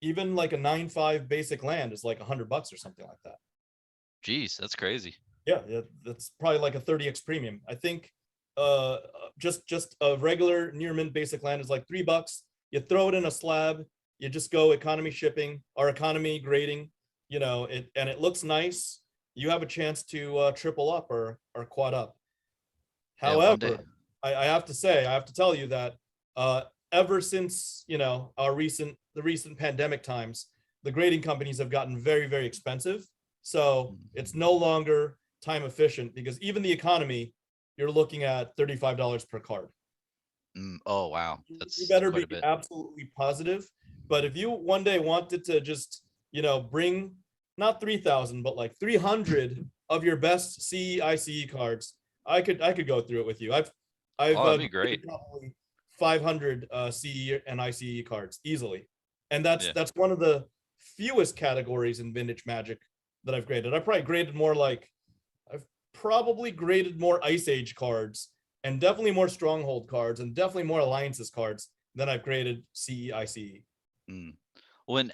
S2: even like a 9.5 basic land is like $100 or something like that.
S3: Geez, that's crazy.
S2: Yeah, that's probably like a 30x premium. I think just a regular near mint basic land is like $3. You throw it in a slab, you just go economy shipping or economy grading, and it looks nice. You have a chance to triple up or quad up.
S3: Yeah, one day.
S2: However, I have to tell you that ever since the recent pandemic times, the grading companies have gotten very, very expensive. So it's no longer time efficient because even the economy, you're looking at $35 per card.
S3: Oh wow,
S2: You better be
S3: quite a bit.
S2: absolutely positive. But if you one day wanted to just bring not 3,000 but like 300 of your best CE ICE cards, I could go through it with you. I've
S3: that'd be great.
S2: Probably 500 CE and ICE cards easily, and that's
S3: Yeah.
S2: that's one of the fewest categories in vintage Magic that I've graded. I've probably graded more Ice Age cards and definitely more Stronghold cards and definitely more Alliances cards than I've graded CE ICE.
S3: When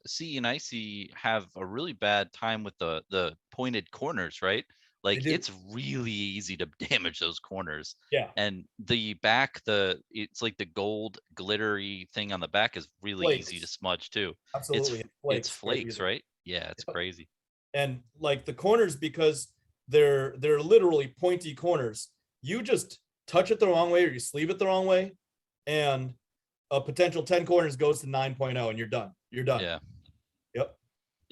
S3: CE and ICE have a really bad time with the pointed corners, right? Like it's really easy to damage those corners.
S2: Yeah.
S3: And the back, it's like the gold glittery thing on the back is really
S2: Flakes.
S3: easy to smudge too.
S2: Absolutely.
S3: It's flakes, right? Yeah, it's crazy.
S2: And like the corners, because they're literally pointy corners, you just touch it the wrong way or you sleeve it the wrong way, and a potential 10 corners goes to 9.0 and you're done. You're done.
S3: Yeah.
S2: Yep.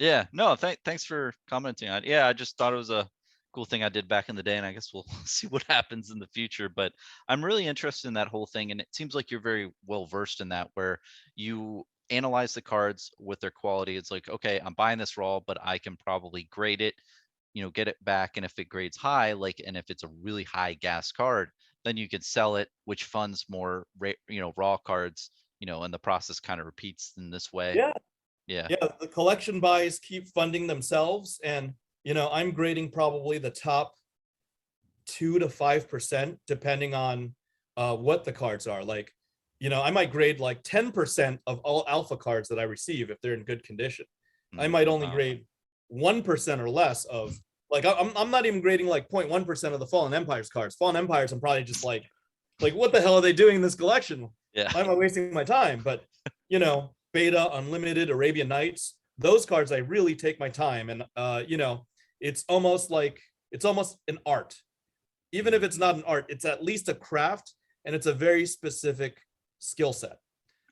S3: Yeah. No, thanks for commenting on it. Yeah, I just thought it was a cool thing I did back in the day, and I guess we'll see what happens in the future. But I'm really interested in that whole thing, and it seems like you're very well versed in that, where you analyze the cards with their quality. It's like, okay, I'm buying this raw, but I can probably grade it, get it back, and if it grades high, and if it's a really high gas card, then you could sell it, which funds more raw cards and the process kind of repeats in this way.
S2: Yeah.
S3: Yeah.
S2: Yeah, the collection buys keep funding themselves, and I'm grading probably the top 2 to 5% depending on what the cards are. Like, I might grade like 10% of all alpha cards that I receive if they're in good condition. I might only
S3: Wow.
S2: grade 1% or less of, like, I'm not even grading like 0.1% of the Fallen Empires cards. Fallen Empires, I'm probably just like what the hell are they doing in this collection?
S3: Yeah.
S2: Why am I wasting my time? But Beta, Unlimited, Arabian Nights, those cards I really take my time, and it's almost an art. Even if it's not an art, it's at least a craft, and it's a very specific skill set.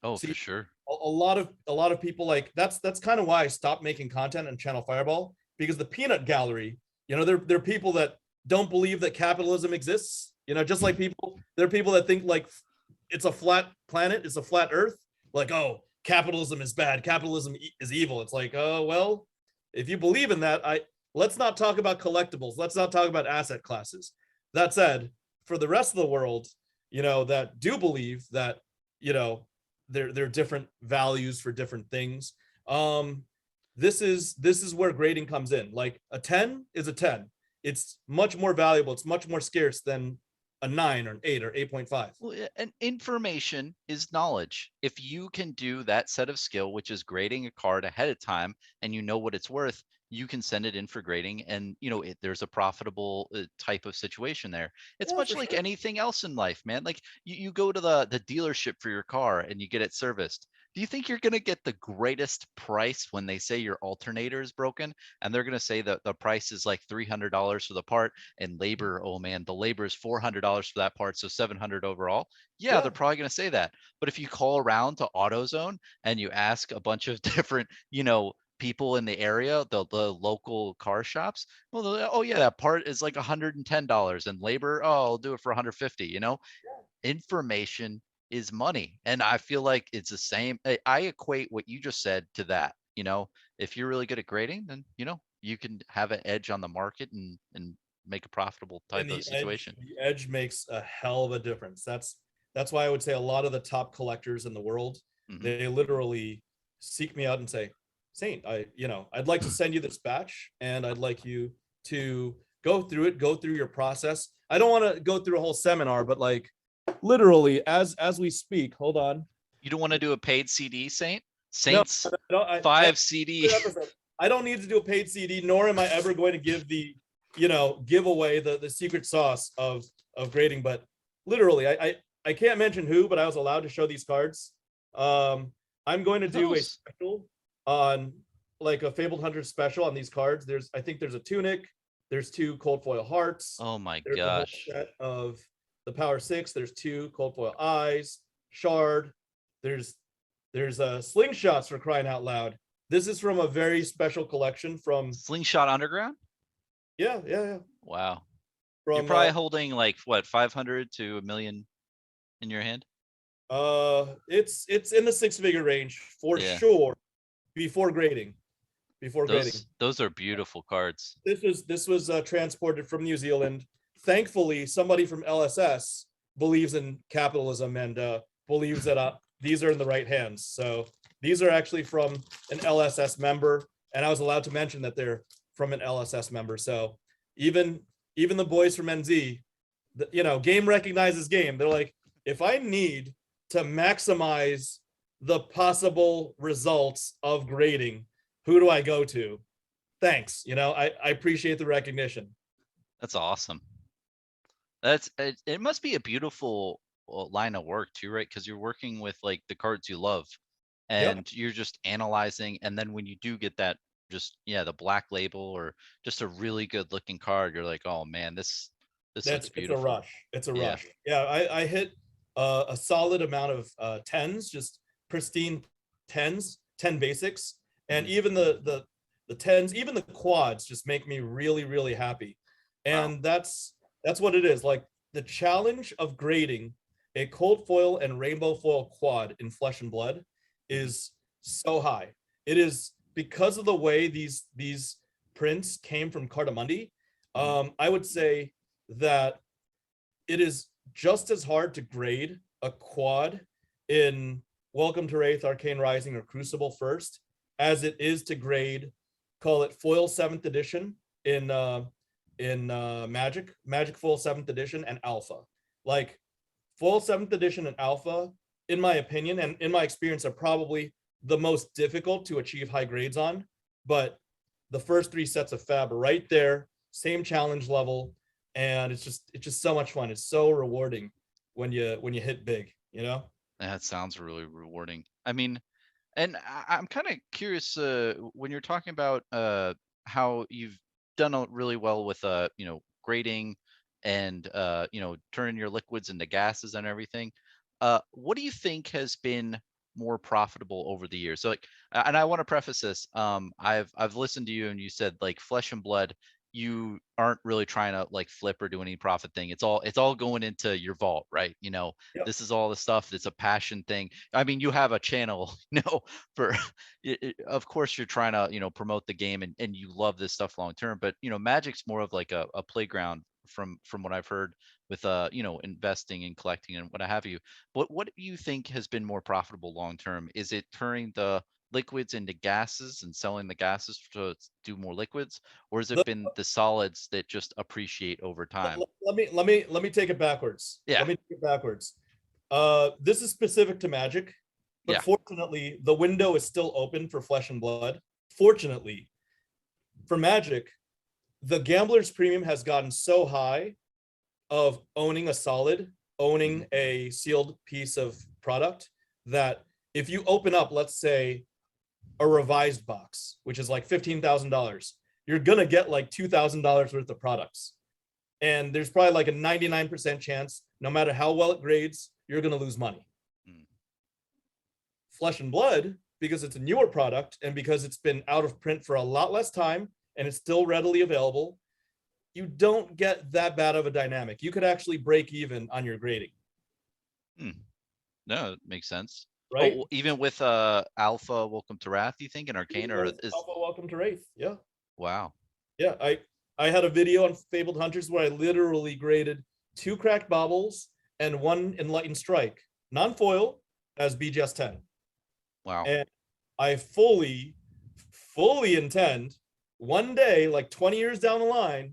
S3: Oh,
S2: See,
S3: for sure.
S2: a lot of people, like, that's kind of why I stopped making content on Channel Fireball, because the peanut gallery, they're people that don't believe that capitalism exists. Just like there are people that think like it's a flat planet, it's a flat earth. Like, oh, capitalism is bad, capitalism is evil. It's like, oh, well, if you believe in that, let's not talk about collectibles. Let's not talk about asset classes. That said, for the rest of the world, that do believe that, there are different values for different things. This is where grading comes in. Like, a 10 is a 10. It's much more valuable. It's much more scarce than a 9 or an 8 or 8.5.
S3: Well, and information is knowledge. If you can do that set of skill, which is grading a card ahead of time, and you know what it's worth, you can send it in for grading, and there's a profitable type of situation there. It's much like anything else in life, man. Like, you go to the dealership for your car and you get it serviced. Do you think you're going to get the greatest price when they say your alternator is broken, and they're going to say that the price is like $300 for the part, and labor, oh man, the labor is $400 for that part, so $700 overall? Yeah, they're probably going to say that. But if you call around to AutoZone and you ask a bunch of different, people in the area, the local car shops, well, oh yeah, that part is like $110, and labor, oh, I'll do it for $150. Information is money, and I feel like it's the same. I equate what you just said to that. If you're really good at grading, then you can have an edge on the market and make a profitable type of situation.
S2: The edge makes a hell of a difference. That's why I would say a lot of the top collectors in the world, they literally seek me out and say, Saint, I'd like to send you this batch, and I'd like you to go through your process. I don't want to go through a whole seminar, but like, literally as we speak, hold on.
S3: You don't want to do a paid CD, Saints? No, 5 CD.
S2: I don't need to do a paid CD, nor am I ever going to give give away the secret sauce of grading. But literally, I can't mention who, but I was allowed to show these cards. I'm going to do a special on, like, a FaBledHunters special on these cards. I think there's a tunic, there's 2 cold foil hearts.
S3: Oh my
S2: there's
S3: gosh.
S2: A whole set of the Power 6. There's 2 cold foil eyes, shard. There's slingshots, for crying out loud. This is from a very special collection from
S3: Slingshot Underground.
S2: Yeah.
S3: Wow.
S2: From,
S3: you're probably holding like what, 500 to $1 million in your hand.
S2: It's in the 6-figure range for sure. Before grading.
S3: Those are beautiful cards.
S2: This was transported from New Zealand. Thankfully, somebody from LSS believes in capitalism and believes that these are in the right hands. So these are actually from an LSS member, and I was allowed to mention that they're from an LSS member. So even the boys from NZ, game recognizes game. They're like, if I need to maximize the possible results of grading, who do I go to? Thanks. I appreciate the recognition.
S3: That's awesome. It must be a beautiful line of work too, right? Because you're working with like the cards you love, and you're just analyzing, and then when you do get that, the black label or just a really good looking card, you're like, oh man, this looks beautiful.
S2: It's a rush. Yeah, I hit a solid amount of 10s, just pristine 10s, 10 basics, and even the 10s, even the quads just make me really, really happy. And that's what it is. Like, the challenge of grading a cold foil and rainbow foil quad in Flesh and Blood is so high. It is because of the way these prints came from Cardamundi. I would say that it is just as hard to grade a quad in Welcome to Wraith, Arcane Rising, or Crucible first, as it is to grade, call it foil 7th edition in Magic foil 7th edition and alpha. Like foil 7th edition and alpha, in my opinion and in my experience, are probably the most difficult to achieve high grades on. But the first 3 sets of Fab are right there, same challenge level, and it's just so much fun. It's so rewarding when you hit big, you know?
S3: That sounds really rewarding. I mean, and I'm kind of curious when you're talking about how you've done really well with grading and turning your liquids into gases and everything. What do you think has been more profitable over the years? So like, and I want to preface this. I've listened to you and you said like Flesh and Blood, you aren't really trying to like flip or do any profit thing. It's all going into your vault, right?
S2: Yep.
S3: This is all the stuff. It's a passion thing. I mean, you have a channel, for of course you're trying to, promote the game and you love this stuff long term, but Magic's more of like a playground from what I've heard with investing and collecting and what have you. What do you think has been more profitable long term? Is it turning the liquids into gases and selling the gases to do more liquids, or has it been the solids that just appreciate over time?
S2: Let me take it backwards.
S3: Yeah.
S2: Let me take it backwards. This is specific to Magic, but
S3: Yeah.
S2: Fortunately, the window is still open for Flesh and Blood. Fortunately, for Magic, the gambler's premium has gotten so high of owning a solid, owning a sealed piece of product, that if you open up, let's say, a revised box, which is like $15,000, you're gonna get like $2,000 worth of products. And there's probably like a 99% chance, no matter how well it grades, you're gonna lose money. Flesh and Blood, because it's a newer product and because it's been out of print for a lot less time and it's still readily available, you don't get that bad of a dynamic. You could actually break even on your grading.
S3: No, it makes sense.
S2: Right?
S3: Oh, even with Alpha Welcome to Wrath, you think, and Arcane, or is
S2: Alpha Welcome to Wraith? Yeah.
S3: wow.
S2: Yeah, I had a video on Fabled Hunters where I literally graded 2 cracked baubles and 1 enlightened strike, non-foil, as BGS 10.
S3: Wow.
S2: And I fully intend one day, like 20 years down the line,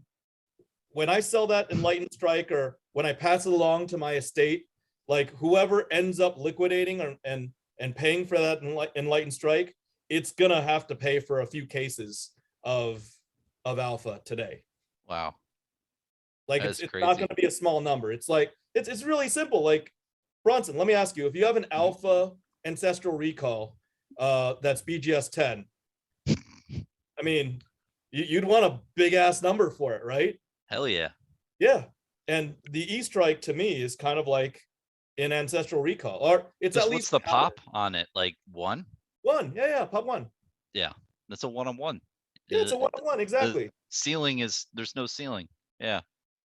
S2: when I sell that enlightened strike or when I pass it along to my estate, like whoever ends up liquidating and paying for that enlightened strike, it's gonna have to pay for a few cases of alpha today.
S3: Wow.
S2: Like it's not going to be a small number. It's like it's really simple. Like Bronson, let me ask you, if you have an alpha ancestral recall that's BGS 10, I mean, you'd want a big ass number for it, right?
S3: Hell yeah.
S2: Yeah. And the E strike to me is kind of like an ancestral recall, or it's
S3: Just
S2: at
S3: what's
S2: least
S3: the pop on it? Like 1?
S2: 1. Yeah, pop 1.
S3: Yeah, that's a 1-on-1.
S2: Yeah, it's a 1-on-1, exactly.
S3: The ceiling is there's no ceiling. Yeah.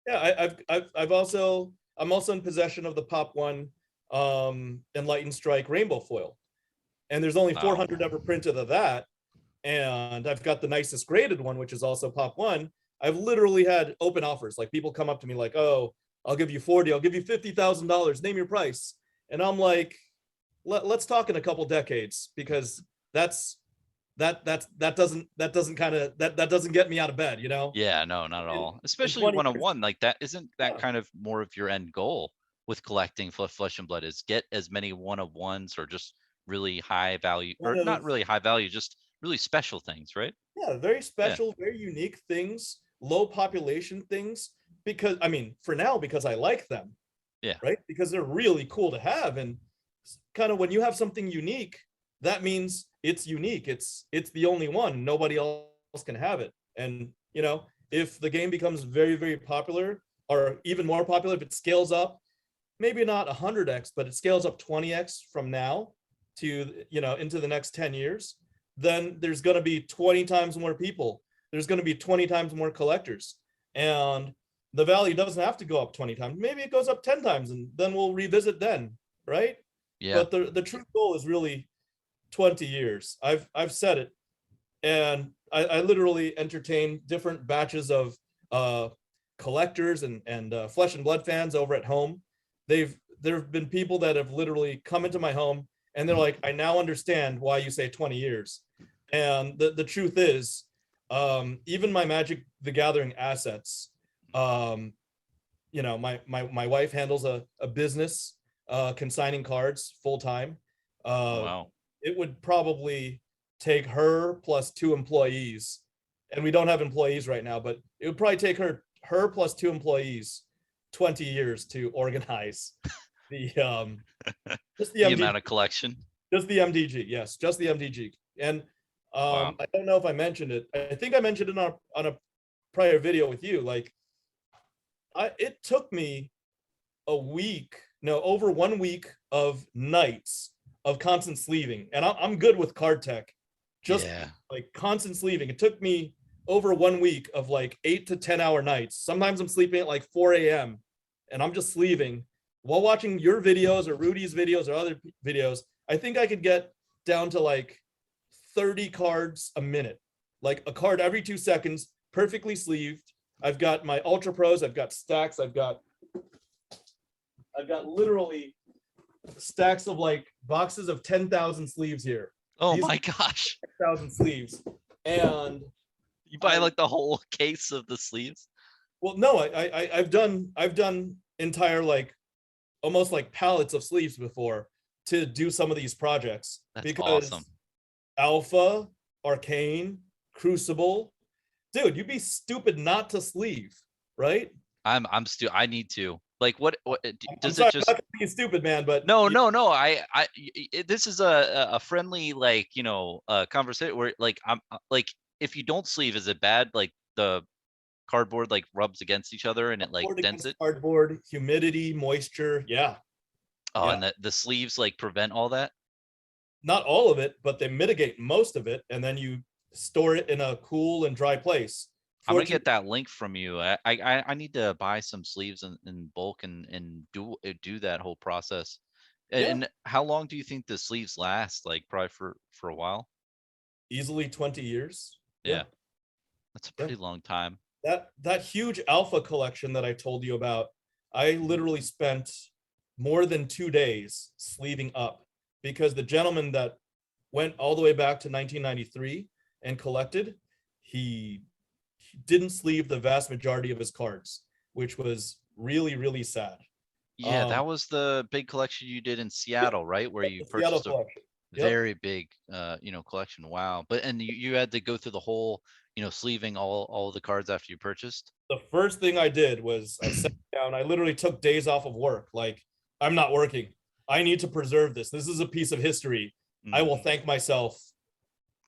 S2: Yeah, I'm also in possession of the pop 1 enlightened strike rainbow foil, and there's only 400 ever printed of that, and I've got the nicest graded one, which is also pop 1. I've literally had open offers, like people come up to me like, oh, I'll give you 40, I'll give you $50,000, name your price. And I'm like, let's talk in a couple decades, because that doesn't get me out of bed,
S3: Yeah, no, not at all. Especially 1-on-1 like that. Isn't that kind of more of your end goal with collecting Flesh and Blood, is get as many 1-of-1s or just really high value, or not really high value, just really special things, right?
S2: Yeah, very special, very unique things, low population things, because I mean, for now, because I like them.
S3: Yeah.
S2: Right? Because they're really cool to have. And kind of when you have something unique, that means it's unique. It's the only one. Nobody else can have it. And if the game becomes very, very popular, or even more popular, if it scales up, maybe not 100x, but it scales up 20x from now to into the next 10 years, then there's going to be 20 times more people. There's going to be 20 times more collectors, and the value doesn't have to go up 20 times. Maybe it goes up 10 times, and then we'll revisit then, right?
S3: Yeah.
S2: But the true goal is really 20 years. I've said it, and I literally entertain different batches of collectors and Flesh and Blood fans over at home. There have been people that have literally come into my home And they're like, I now understand why you say 20 years. And the truth is, even my Magic the Gathering assets, you know, my wife handles a business consigning cards full time.
S3: Wow.
S2: It would probably take her plus 2 employees, and we don't have employees right now, but it would probably take her plus 2 employees 20 years to organize the just the
S3: The
S2: MDG,
S3: amount of collection.
S2: just the MDG. Yes, just the MDG. And
S3: Wow.
S2: I don't know if I mentioned it. I think I mentioned it on a prior video with you. Like, it took me a week, no, over 1 week of nights of constant sleeving, and I'm good with card tech. Just
S3: Yeah.
S2: like constant sleeving. It took me over 1 week of like 8 to 10 hour nights. Sometimes I'm sleeping at like 4 a.m. and I'm just sleeving while watching your videos or Rudy's videos or other videos. I think I could get down to like 30 cards a minute, like a card every 2 seconds, perfectly sleeved. I've got my Ultra Pros, I've got stacks, I've got literally stacks of like boxes of 10,000 sleeves here.
S3: Oh
S2: These
S3: my gosh.
S2: 10,000 sleeves. And
S3: You buy like the whole case of the sleeves?
S2: well, no, I've done entire like almost like pallets of sleeves before to do some of these projects.
S3: That's
S2: because
S3: awesome.
S2: Alpha, Arcane, Crucible, dude, you'd be stupid not to sleeve, right?
S3: I need to. Like what
S2: I'm
S3: does
S2: sorry,
S3: it just
S2: I'm not being stupid, man, but
S3: No, this is a friendly, like, you know, conversation where like I'm like, if you don't sleeve, is it bad? Like the cardboard like rubs against each other and it like
S2: cardboard
S3: dents
S2: against
S3: it?
S2: cardboard, humidity, moisture, yeah.
S3: Oh,
S2: Yeah.
S3: and the sleeves like prevent all that?
S2: Not all of it, but they mitigate most of it, and then you store it in a cool and dry place.
S3: I'm gonna
S2: Fortunately,
S3: get that link from you. I need to buy some sleeves in bulk and do that whole process.
S2: yeah,
S3: And how long do you think the sleeves last? Like probably for a while?
S2: easily 20 years.
S3: Yeah,
S2: Yeah.
S3: that's a
S2: Yeah.
S3: pretty long time.
S2: That huge Alpha collection that I told you about, I literally spent more than 2 days sleeving up, because the gentleman that went all the way back to 1993 and collected, he didn't sleeve the vast majority of his cards, which was really, really sad.
S3: Yeah, that was the big collection you did in Seattle, right? Where you
S2: The Seattle
S3: purchased a
S2: collection. Yep.
S3: very big you know, collection. Wow. But and you had to go through the whole, you know, sleeving all the cards after you purchased?
S2: The first thing I did was I sat down. I literally took days off of work. Like, I'm not working. I need to preserve this. This is a piece of history. I will thank myself,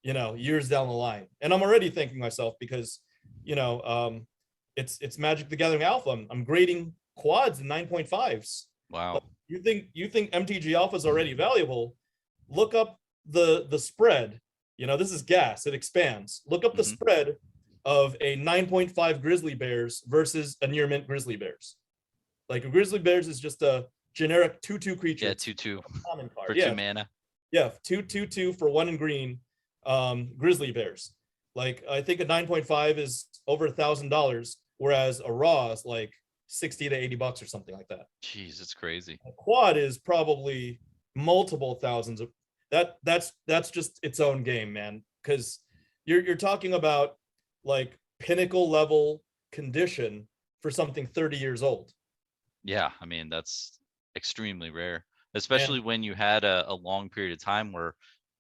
S2: you know, years down the line. And I'm already thanking myself because, you know, it's Magic the Gathering Alpha. I'm grading quads and 9.5s.
S3: Wow.
S2: You think MTG Alpha is already valuable? Look up the spread. You know, this is gas. It expands. Look up the spread of a 9.5 Grizzly Bears versus a near mint Grizzly Bears. Like a Grizzly Bears is just a generic 2/2 creature.
S3: Yeah, 2/2
S2: common card.
S3: for
S2: Yeah,
S3: 2 mana.
S2: yeah, 2/2 for 1 in green. Grizzly Bears. Like I think a 9.5 is over $1,000, whereas a raw is like 60 to 80 bucks or something like that.
S3: Jeez, it's crazy.
S2: A quad is probably multiple thousands of that's just its own game, man. Because you're talking about like pinnacle level condition for something 30 years old.
S3: Yeah, I mean, that's extremely rare, especially when you had a long period of time where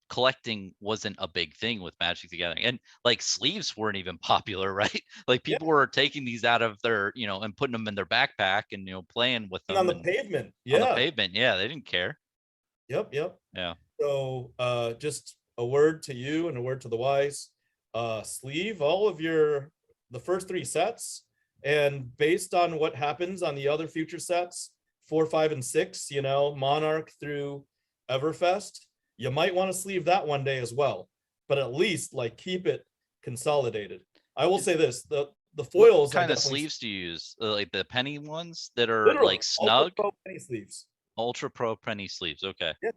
S3: collecting wasn't a big thing with Magic the Gathering, and like sleeves weren't even popular, right? Like people were taking these out of their, you know, and putting them in their backpack and, you know, playing with them
S2: And on the pavement. Yeah.
S3: on the pavement. Yeah, they didn't care.
S2: Yep.
S3: Yeah.
S2: So just a word to you and a word to the wise. Sleeve all of the first 3 sets, and based on what happens on the other future sets, 4, 5, and 6, you know, Monarch through Everfest, you might want to sleeve that one day as well. But at least like keep it consolidated. I will say this: the foils.
S3: What kind of sleeves do you use? Like the penny ones that are
S2: literally
S3: like snug?
S2: Ultra Pro penny sleeves.
S3: Ultra Pro penny sleeves. Okay.
S2: Yeah.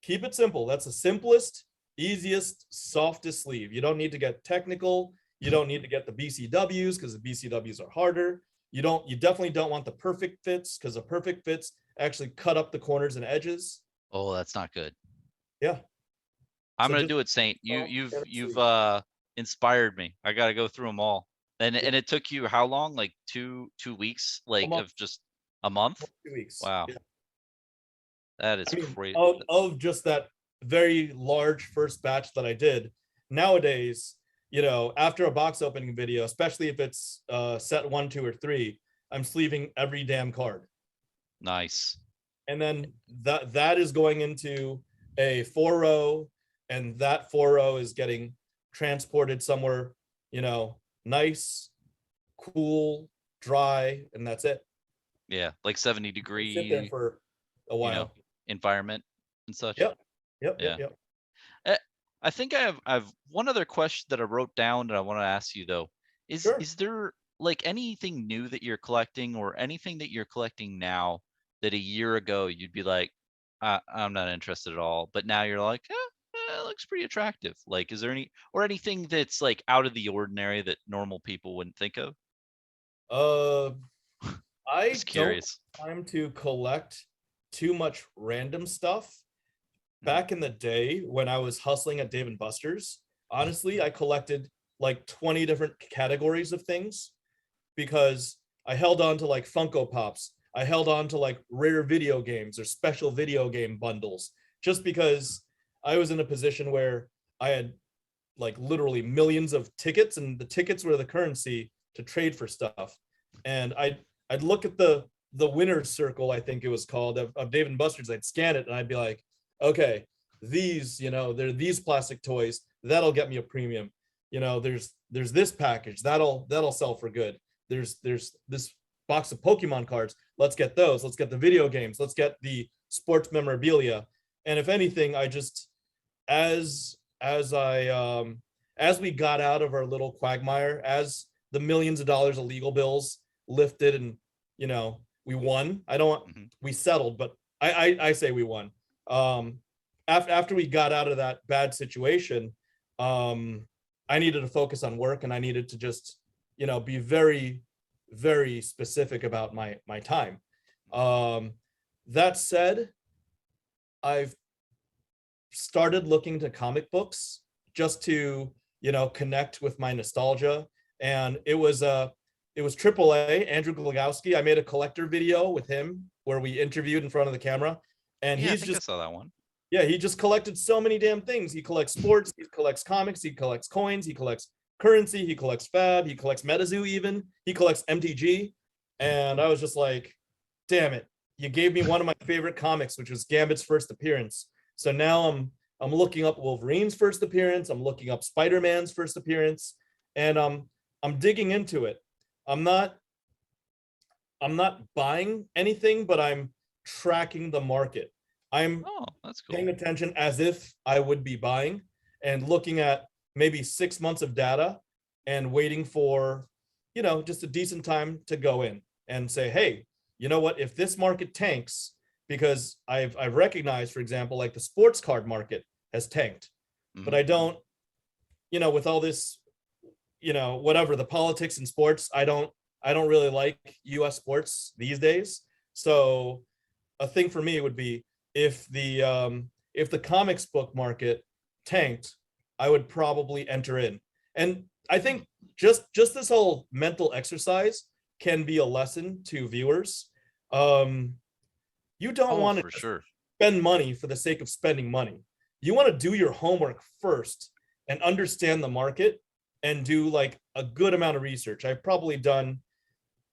S2: Keep it simple. That's the simplest, easiest, softest sleeve. You don't need to get technical. You don't need to get the BCWs because the BCWs are harder. You definitely don't want the perfect fits because the perfect fits actually cut up the corners and edges.
S3: Oh, that's not good.
S2: Yeah.
S3: I'm
S2: So
S3: gonna
S2: just
S3: do it, Saint.
S2: well,
S3: You've
S2: sleep.
S3: inspired me. I gotta go through them all. And it took you how long? Like two weeks,
S2: A
S3: like
S2: month,
S3: of just a month?
S2: 2 weeks.
S3: Wow,
S2: Yeah.
S3: that is
S2: I mean,
S3: crazy.
S2: of just that very large first batch that I did. Nowadays, after a box opening video, especially if it's set 1, 2, or 3, I'm sleeving every damn card.
S3: Nice.
S2: And then that is going into a 4-row, and that 4-row is getting transported somewhere, nice, cool, dry, and that's it.
S3: Yeah, like 70
S2: They sit there
S3: degree,
S2: for a
S3: you know,
S2: while.
S3: environment and such.
S2: Yep. Yep. Yep.
S3: Yeah.
S2: Yep.
S3: Eh, I think I have one other question that I wrote down that I want to ask you though.
S2: Sure.
S3: Is there like anything new that you're collecting or anything that you're collecting now that a year ago you'd be like, I'm not interested at all, but now you're like, it looks pretty attractive. Like, is there anything that's like out of the ordinary that normal people wouldn't think of?
S2: Uh, I
S3: Just
S2: don't
S3: curious.
S2: have time to collect too much random stuff.
S3: Mhm.
S2: Back in the day when I was hustling at Dave and Buster's, honestly, I collected like 20 different categories of things because I held on to like Funko Pops. I held on to like rare video games or special video game bundles just because I was in a position where I had like literally millions of tickets, and the tickets were the currency to trade for stuff. And I'd look at the winner's circle, I think it was called, of Dave and Buster's. I'd scan it and I'd be like, okay, these, they're these plastic toys, that'll get me a premium. There's this package that'll sell for good. There's this box of Pokemon cards. Let's get those. Let's get the video games. Let's get the sports memorabilia. And if anything, I just as we got out of our little quagmire, as the millions of dollars of legal bills lifted, and we won. I don't want
S3: Mhm.
S2: We settled, but I say we won. After we got out of that bad situation, I needed to focus on work, and I needed to just be very, very specific about my time. That said, I've started looking to comic books just to connect with my nostalgia. And it was AAA, Andrew Glagowski. I made a collector video with him where we interviewed in front of the camera, and
S3: Yeah, I
S2: he's
S3: think I
S2: just
S3: saw that one.
S2: yeah, he just collected so many damn things. He collects sports, he collects comics, he collects coins, he collects currency, he collects Fab, he collects MetaZoo, even he collects MTG. And I was just like, damn it, you gave me one of my favorite comics, which was Gambit's first appearance. So now I'm looking up Wolverine's first appearance, I'm looking up Spider-Man's first appearance, and I'm digging into it. I'm not I'm not buying anything, but I'm tracking the market. I'm
S3: Oh, that's
S2: paying
S3: cool.
S2: attention as if I would be buying, and looking at maybe 6 months of data and waiting for, just a decent time to go in and say, hey, you know what? If this market tanks, because I've recognized, for example, like the sports card market has tanked, but
S3: Mhm.
S2: I don't, with all this, whatever the politics in sports, I don't really like US sports these days. So a thing for me would be if the comics book market tanked, I would probably enter in. And I think just this whole mental exercise can be a lesson to viewers. Um, you don't
S3: Oh,
S2: want to
S3: for
S2: just
S3: sure.
S2: spend money for the sake of spending money. You want to do your homework first and understand the market and do like a good amount of research. I've probably done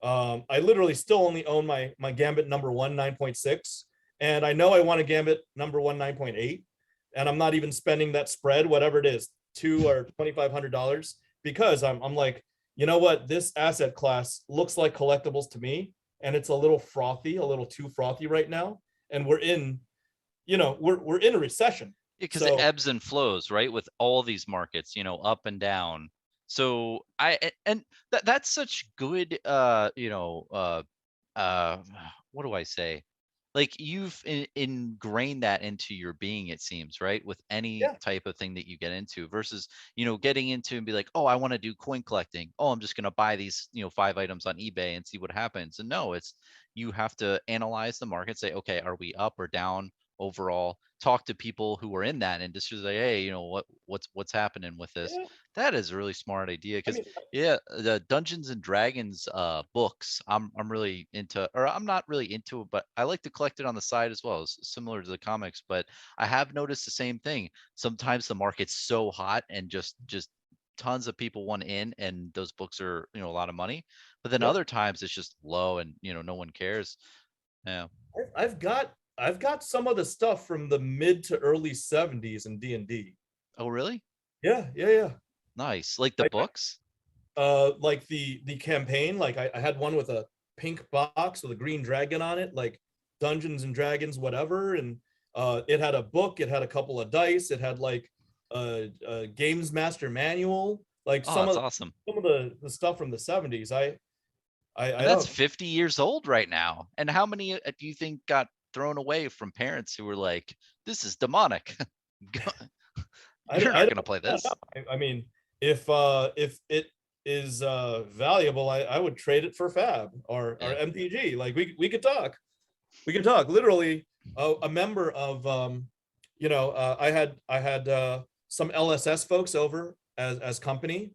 S2: I literally still only own my Gambit number one 9.6, and I know I want a Gambit number one 9.8, and I'm not even spending that spread, whatever it is, $200 or $2,500, because I'm like, you know what, this asset class looks like collectibles to me, and it's a little frothy, a little too frothy right now, and we're in a recession,
S3: Because it
S2: so
S3: ebbs and flows, right? With all these markets, up and down. So and that's such good uh what do I say? Like you've ingrained that into your being, it seems, right? With any
S2: yeah.
S3: type of thing that you get into versus, getting into and be like, oh, I want to do coin collecting. Oh, I'm just gonna buy these, 5 items on eBay and see what happens. And no, it's you have to analyze the market, say, okay, are we up or down? overall, talk to people who are in that industry, like, hey, what's happening with this.
S2: Yeah,
S3: That is a really smart idea,
S2: I
S3: because
S2: mean,
S3: yeah, the Dungeons and Dragons books, I'm really into, or I'm not really into it, but I like to collect it on the side as well. It's similar to the comics, but I have noticed the same thing. Sometimes the market's so hot and just tons of people want in, and those books are, a lot of money. But then
S2: yep.
S3: other times it's just low, and no one cares. Yeah.
S2: I've got some of the stuff from the mid to early 70s in D&D.
S3: Oh, really?
S2: Yeah, yeah, yeah.
S3: Nice. Like the books?
S2: Like the campaign, like I had one with a pink box with a green dragon on it, like Dungeons and Dragons, whatever. And it had a book, it had a couple of dice, it had like a games master manual, like
S3: Oh, that's awesome.
S2: some of the stuff from the 70s. I
S3: And that's
S2: don't
S3: 50 years old right now. And how many do you think got thrown away from parents who were like, this is demonic? You're
S2: I
S3: not
S2: don't
S3: going to play
S2: know.
S3: this.
S2: I mean, if it is valuable, I would trade it for Fab or
S3: Yeah.
S2: MTG. Like we could talk. We can talk. Literally, a member of I had some LSS folks over as company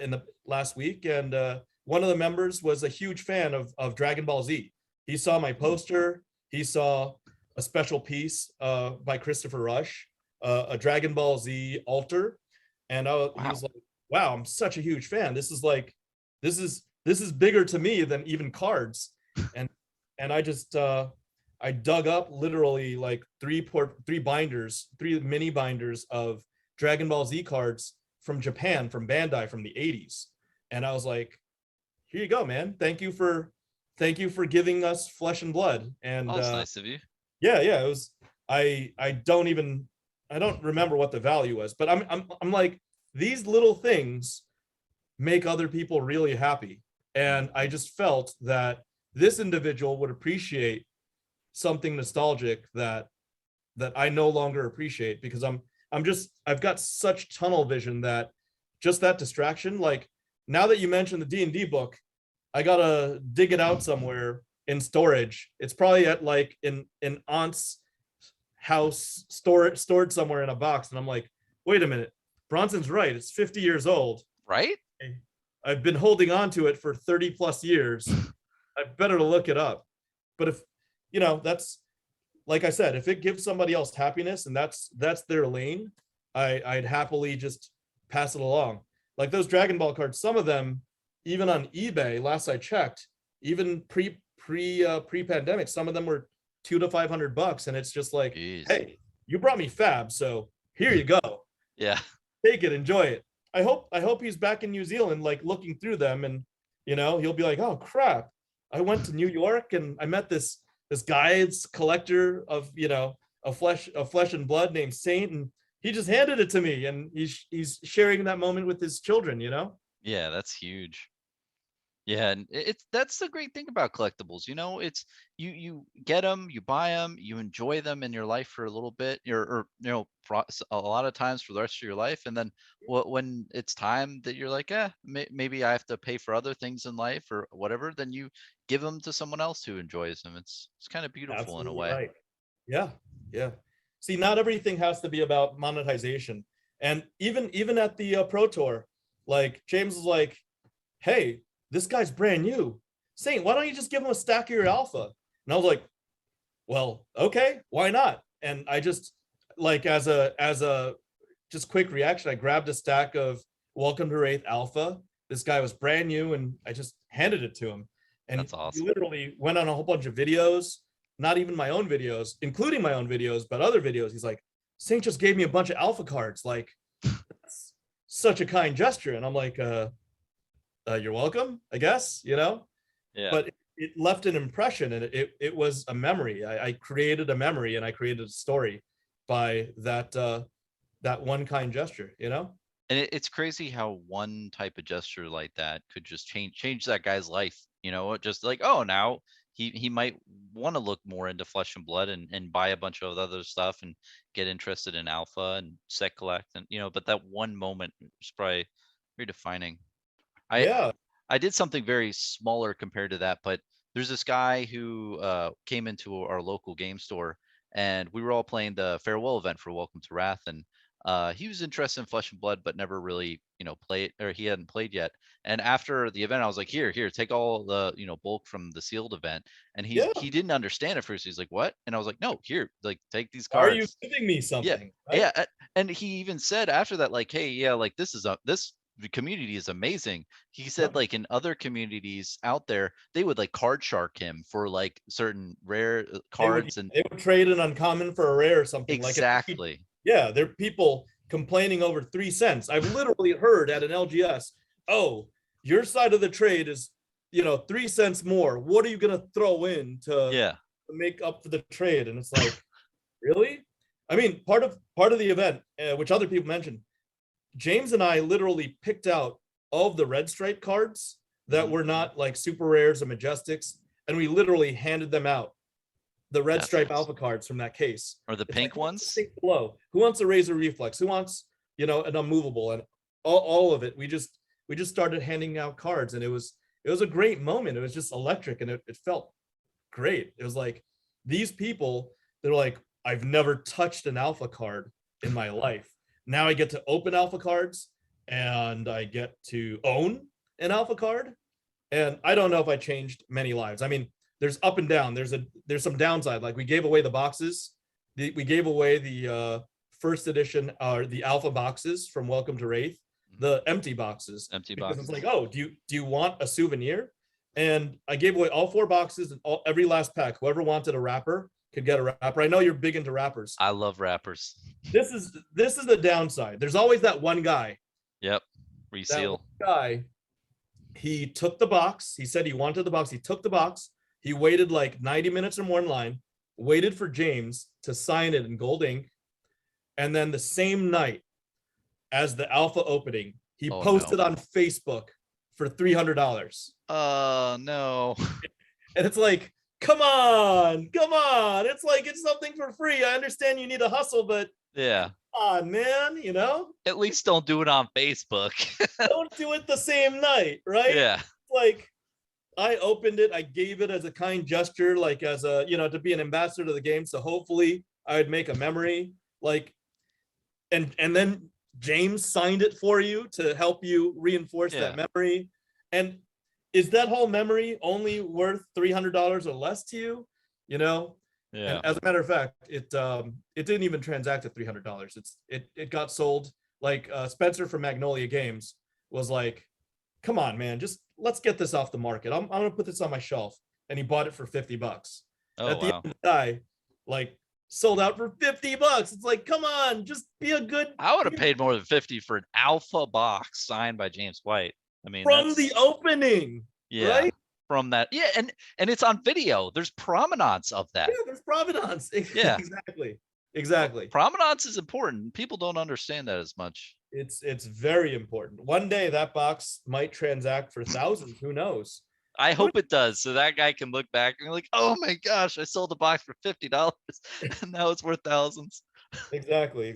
S2: in the last week, and one of the members was a huge fan of Dragon Ball Z. He saw my poster. He saw a special piece by Christopher Rush, a Dragon Ball Z altar, and he
S3: Wow.
S2: was like, "Wow, I'm such a huge fan. This is like, this is bigger to me than even cards." And I just I dug up literally like three binders, three mini binders of Dragon Ball Z cards from Japan, from Bandai, from the 80s. And I was like, here you go, man. Thank you for giving us flesh and blood.
S3: Oh,
S2: And
S3: that's nice of you.
S2: yeah, yeah, it was. I don't remember what the value was, but I'm like, these little things make other people really happy. And I just felt that this individual would appreciate something nostalgic that I no longer appreciate, because I've got such tunnel vision that just that distraction, like, now that you mentioned the D&D book, I gotta dig it out somewhere in storage. It's probably at like in aunt's house, stored somewhere in a box. And I'm like, wait a minute, Bronson's right. It's 50 years old.
S3: Right?
S2: I've been holding on to it for 30 plus years. I better look it up. But if that's, like I said, if it gives somebody else happiness and that's their lane, I'd happily just pass it along. Like those Dragon Ball cards, some of them, even on eBay, last I checked, even pre-pandemic, some of them were $200 to $500, and it's just like,
S3: Jeez.
S2: hey, you brought me Fab, so here you go,
S3: Yeah.
S2: take it, enjoy it. I hope he's back in New Zealand, like looking through them, and he'll be like, oh crap, I went to New York and I met this guy's collector of flesh and blood named Saint, and he just handed it to me, and he's sharing that moment with his children.
S3: Yeah, that's huge. Yeah, and that's the great thing about collectibles. It's you get them, you buy them, you enjoy them in your life for a little bit, or a lot of times for the rest of your life, and then when it's time that you're like, maybe I have to pay for other things in life or whatever, then you give them to someone else who enjoys them. It's kind of beautiful in a
S2: Absolutely
S3: way.
S2: right. Yeah, yeah. See, not everything has to be about monetization. And even at the Pro Tour, like James was like, "Hey, this guy's brand new. Saint, why don't you just give him a stack of your alpha?" And I was like, "Well, okay, why not?" And I just, like, as a just quick reaction, I grabbed a stack of Welcome to Wraith Alpha. This guy was brand new, and I just handed it to him. And
S3: That's
S2: he
S3: awesome.
S2: literally went on a whole bunch of videos, not even my own videos, including my own videos, but other videos. He's like, Saint just gave me a bunch of alpha cards. Like, that's such a kind gesture. And I'm like, you're welcome, I guess,
S3: Yeah.
S2: but it left an impression, and it was a memory. I created a memory, and I created a story by that one kind gesture.
S3: And it's crazy how one type of gesture like that could just change that guy's life. Just like, oh, now he might want to look more into Flesh and Blood and buy a bunch of other stuff and get interested in alpha and set collect, and but that one moment is probably very defining. I
S2: Yeah.
S3: I did something very smaller compared to that, but there's this guy who came into our local game store, and we were all playing the farewell event for Welcome to Wrath, and he was interested in Flesh and Blood, but never really, played, or he hadn't played yet. And after the event, I was like, here, take all the, bulk from the sealed event. And
S2: Yeah.
S3: he didn't understand at first. He's like, what? And I was like, no, here, like, take these
S2: Are
S3: cards.
S2: you giving me something? Right?
S3: Yeah. And he even said after that, like, hey, yeah, like this community is amazing. He said, like, in other communities out there, they would like card shark him for like certain rare cards, and
S2: they would trade an uncommon for a rare or something.
S3: exactly.
S2: Like, yeah, there are people complaining over 3 cents. I've literally heard at an LGS, oh, your side of the trade is, 3 cents more. What are you gonna throw in to make up for the trade? And it's like, really? I mean, part of the event, which other people mentioned, James and I literally picked out all of the red stripe cards that were not like super rares or majestics, and we literally handed them out. The red stripe alpha cards from that case,
S3: or the pink ones.
S2: Below. Who wants a razor reflex? Who wants, an unmovable? And all of it. We just started handing out cards, and it was a great moment. It was just electric, and it felt great. It was like these people, they're like, I've never touched an alpha card in my life. Now I get to open alpha cards, and I get to own an alpha card. And I don't know if I changed many lives. I mean, there's up and down. There's some downside. Like, we gave away the boxes. We gave away the first edition, the alpha boxes from Welcome to Wraith, the empty boxes. Because it's like, oh, do you want a souvenir? And I gave away all 4 boxes, and every last pack. Whoever wanted a wrapper could get a wrapper. I know you're big into wrappers.
S3: I love wrappers.
S2: This is the downside. There's always that one guy.
S3: Yep. Reseal.
S2: That guy. He took the box. He said he wanted the box. He took the box. He waited like 90 minutes or more in line, waited for James to sign it in gold ink. And then the same night as the alpha opening, he posted on Facebook for $300.
S3: No.
S2: And it's like, come on. It's like, it's something for free. I understand you need a hustle, but
S3: yeah.
S2: Come on, man, At
S3: least don't do it on Facebook.
S2: Don't do it the same night, right?
S3: Yeah.
S2: Like, I opened it, I gave it as a kind gesture, like as a, to be an ambassador to the game. So hopefully I would make a memory, like, and then James signed it for you to help you reinforce that memory. And is that whole memory only worth $300 or less to you? Yeah. And as a matter of fact, it didn't even transact at $300. It got sold. Like, Spencer from Magnolia Games was like, come on, man, just let's get this off the market. I'm gonna put this on my shelf. And he bought it for $50. At the end, the guy like sold out for $50. It's like, come on, just be a good.
S3: I would have paid more than 50 for an alpha box signed by James White. I mean,
S2: from the opening, right?
S3: From that, and it's on video. There's provenance of that.
S2: Yeah, there's provenance.
S3: Yeah,
S2: exactly.
S3: Provenance is important. People don't understand that as much.
S2: It's very important. One day that box might transact for thousands. Who knows?
S3: I hope it does, so that guy can look back and be like, oh my gosh, I sold the box for $50 and now it's worth thousands.
S2: Exactly.